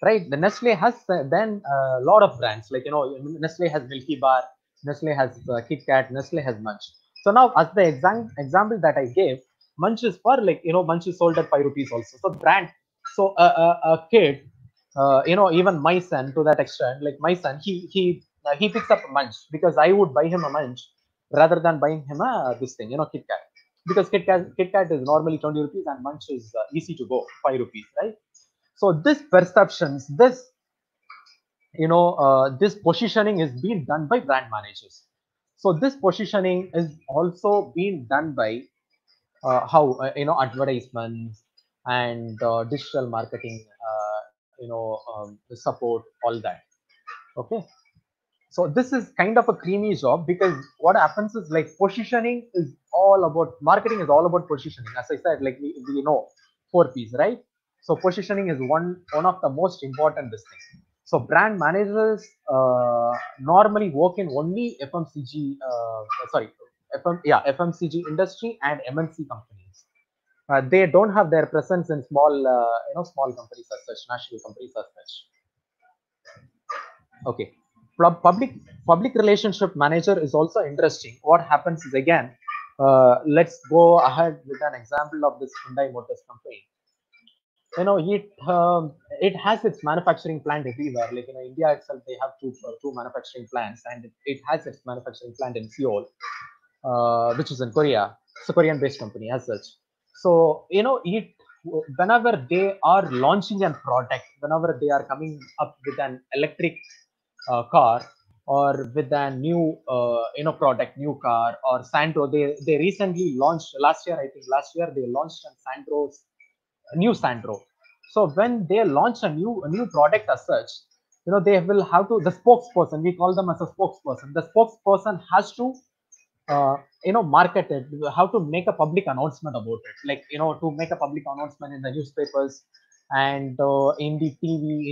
right? The Nestle has then a lot of brands, like Nestle has Milky Bar, Nestle has Kit Kat, Nestle has Munch. So now, as the example that I gave, Munch is for, like, Munch is sold at 5 rupees also. So So a kid, even my son, to that extent, like my son, he picks up a munch because I would buy him a munch rather than buying him a this thing, Kit Kat, because Kit Kat is normally 20 rupees and munch is easy to go 5 rupees, right? So this perceptions, this positioning is being done by brand managers. So this positioning is also being done by how advertisements and digital marketing support all that. Okay, so this is kind of a creamy job, because what happens is, like, positioning is all about, marketing is all about positioning. As I said, like, we know 4 P's, right? So positioning is one of the most important this thing. So brand managers normally work in only FMCG industry and MNC companies. They don't have their presence in small companies as such, national companies as such. Okay, public relationship manager is also interesting. What happens is, again, let's go ahead with an example of this Hyundai Motors company. It has its manufacturing plant everywhere. Like, India itself, they have two manufacturing plants, and it has its manufacturing plant in Seoul, which is in Korea. It's a Korean-based company as such. So, whenever they are launching a product, whenever they are coming up with an electric car, or with a new product, new car, or Santro, they recently launched last year. I think last year they launched a new Santro. So when they launch a new product as such, they will have to, the spokesperson, we call them as a spokesperson. The spokesperson has to market it, how to make a public announcement about it, like, to make a public announcement in the newspapers and in the TV,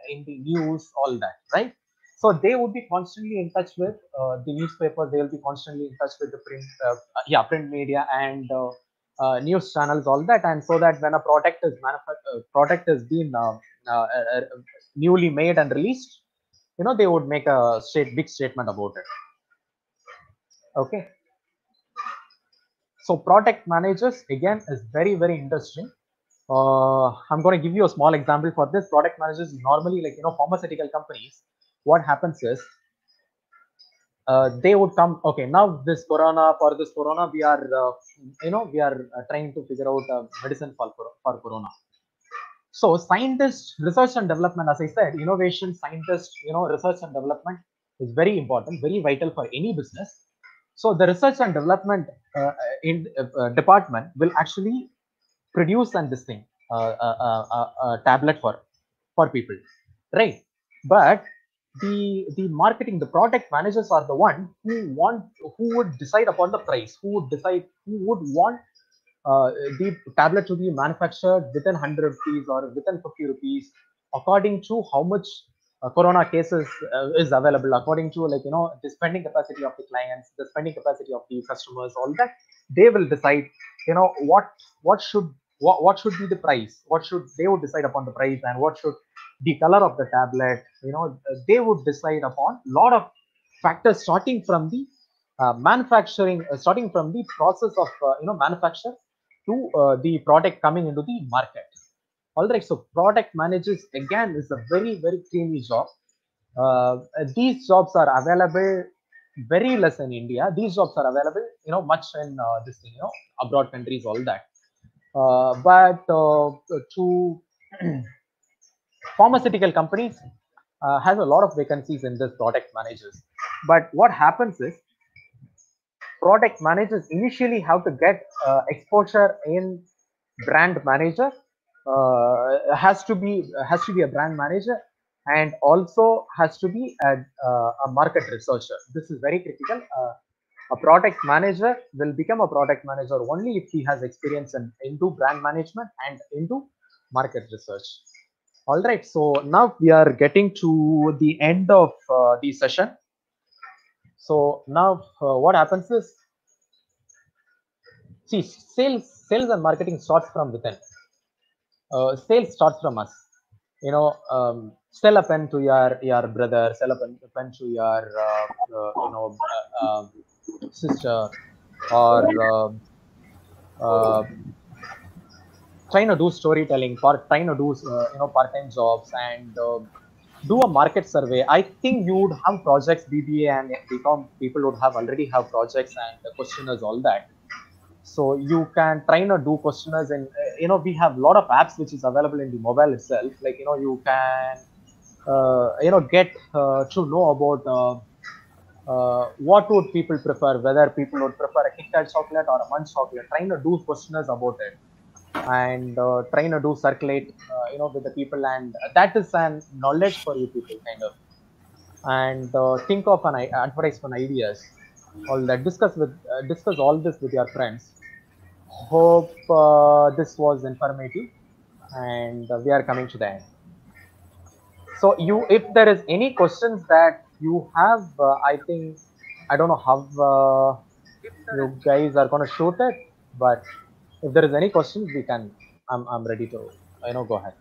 in the news, all that, right? So they would be constantly in touch with the newspaper. They will be constantly in touch with the print media and news channels, all that. And so that when a product is being newly made and released, they would make a big statement about it. Okay. So product managers, again, is very, very interesting. I'm going to give you a small example for this. Product managers normally, like, pharmaceutical companies. What happens is, they would come. Okay, now for this corona, we are trying to figure out a medicine for corona. So scientists, research and development, as I said, innovation, scientists, research and development is very important, very vital for any business. So the research and development department will actually produce this thing, a tablet for people, right? But the marketing, the product managers are the one who would decide upon the price, who would want the tablet to be manufactured within 100 rupees or within 50 rupees, according to how much corona cases is available, according to, like, the spending capacity of the clients, the spending capacity of the customers, all that. They will decide, what should be the price, they would decide upon the price, and what should the color of the tablet, they would decide upon a lot of factors, starting from the manufacturing, starting from the process of manufacture to the product coming into the market. All right, so product managers, again, is a very, very creamy job. These jobs are available very less in India. These jobs are available, much in abroad countries, all that. But to pharmaceutical companies has a lot of vacancies in this product managers. But what happens is, product managers initially have to get exposure in brand manager, has to be a brand manager, and also has to be a market researcher. This is very critical. A product manager will become a product manager only if he has experience into brand management and into market research. All right, so now we are getting to the end of the session. So now what happens is, see, sales and marketing starts from within. Sales starts from us. Sell a pen to your brother, sell a pen to your sister, or trying to do storytelling, trying to do part-time jobs, and do a market survey. I think you would have projects, BBA and BCom people would have already have projects and questionnaires, all that. So you can try to do questionnaires, and we have a lot of apps which is available in the mobile itself. Like you can get to know about what would people prefer, whether people would prefer a Kit Kat chocolate or a Munch chocolate. Trying to do questionnaires about it, and trying to do circulate with the people, and that is an knowledge for you people, kind of. And think of an advertisement ideas, all that. Discuss all this with your friends. Hope this was informative, and we are coming to the end. So if there is any questions that you have, I think, I don't know how you guys are going to shoot it, but if there is any questions, we can. I'm ready to go ahead.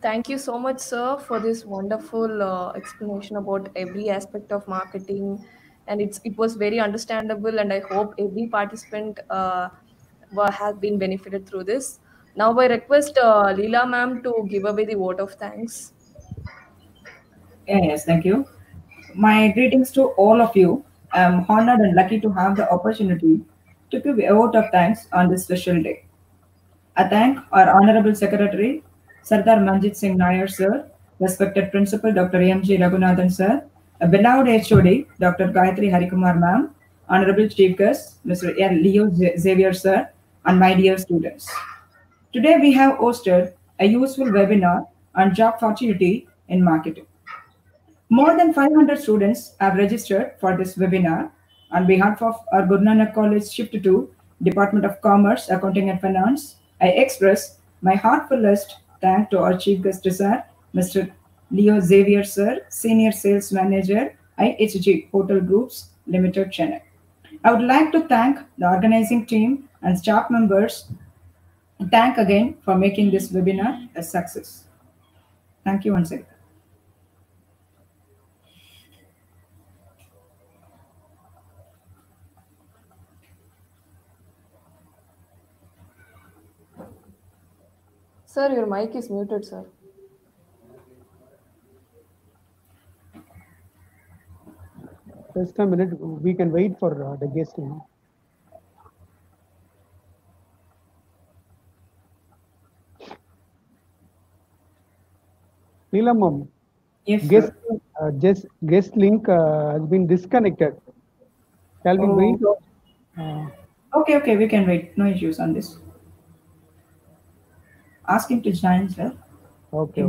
Thank you so much, sir, for this wonderful explanation about every aspect of marketing, and it was very understandable. And I hope every participant has been benefited through this. Now, I request Leela ma'am to give away the vote of thanks. Yes, thank you. My greetings to all of you. I'm honored and lucky to have the opportunity to give a vote of thanks on this special day. I thank our Honorable Secretary, Sardar Manjit Singh Nair, sir, respected Principal Dr. M.G. Raghunathan, sir, a beloved HOD, Dr. Gayatri Harikumar, ma'am, Honorable Chief Guest, Mr. L. Leo Xavier, sir, and my dear students. Today we have hosted a useful webinar on job opportunity in marketing. More than 500 students have registered for this webinar. On behalf of our Guru Nanak College Shift to Department of Commerce, Accounting and Finance, I express my heartfelt thanks to our Chief Guest Sir, Mr. Leo Xavier Sir, Senior Sales Manager, IHG Hotel Groups Limited, Chennai. I would like to thank the organizing team and staff members. Thank again for making this webinar a success. Thank you once again. Sir, your mic is muted, sir. Just a minute, we can wait for the guest. Neelam ma'am, Yes, guest link has been disconnected. Shall we wait? Okay, we can wait. No issues on this. Ask him to join, sir. Okay.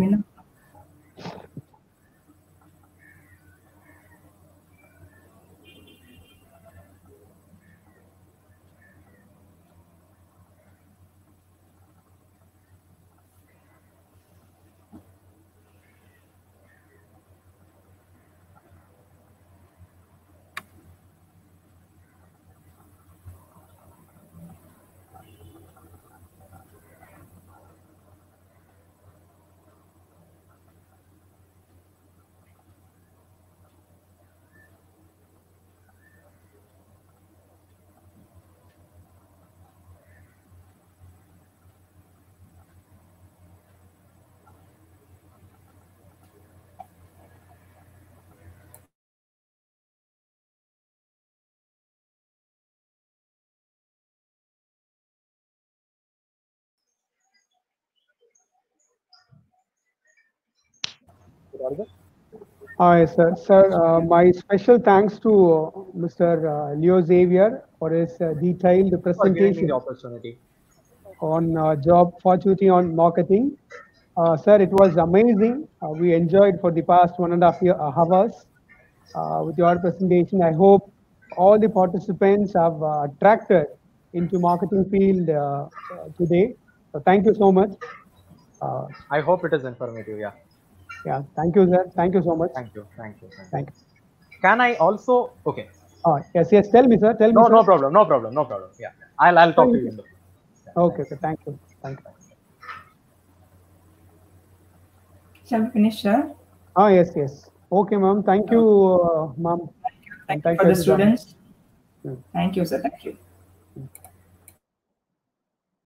Yes, sir. Sir, my special thanks to Mr. Leo Xavier for his detailed presentation on job opportunity on marketing. Sir, it was amazing. We enjoyed for the past 1.5 hours with your presentation. I hope all the participants have attracted into marketing field today. So thank you so much. I hope it is informative. Yeah. Yeah. Thank you, sir. Thank you so much. Thank you. Thank you. Can I also? Okay. Yes. Tell me, sir. Tell me. No, sir. no problem. Yeah. I'll talk to you. Okay. Thank you. Shall we finish, sir? Yes. Okay, ma'am. Thank you, ma'am. Thank you for the students. Thank you, sir. Thank you.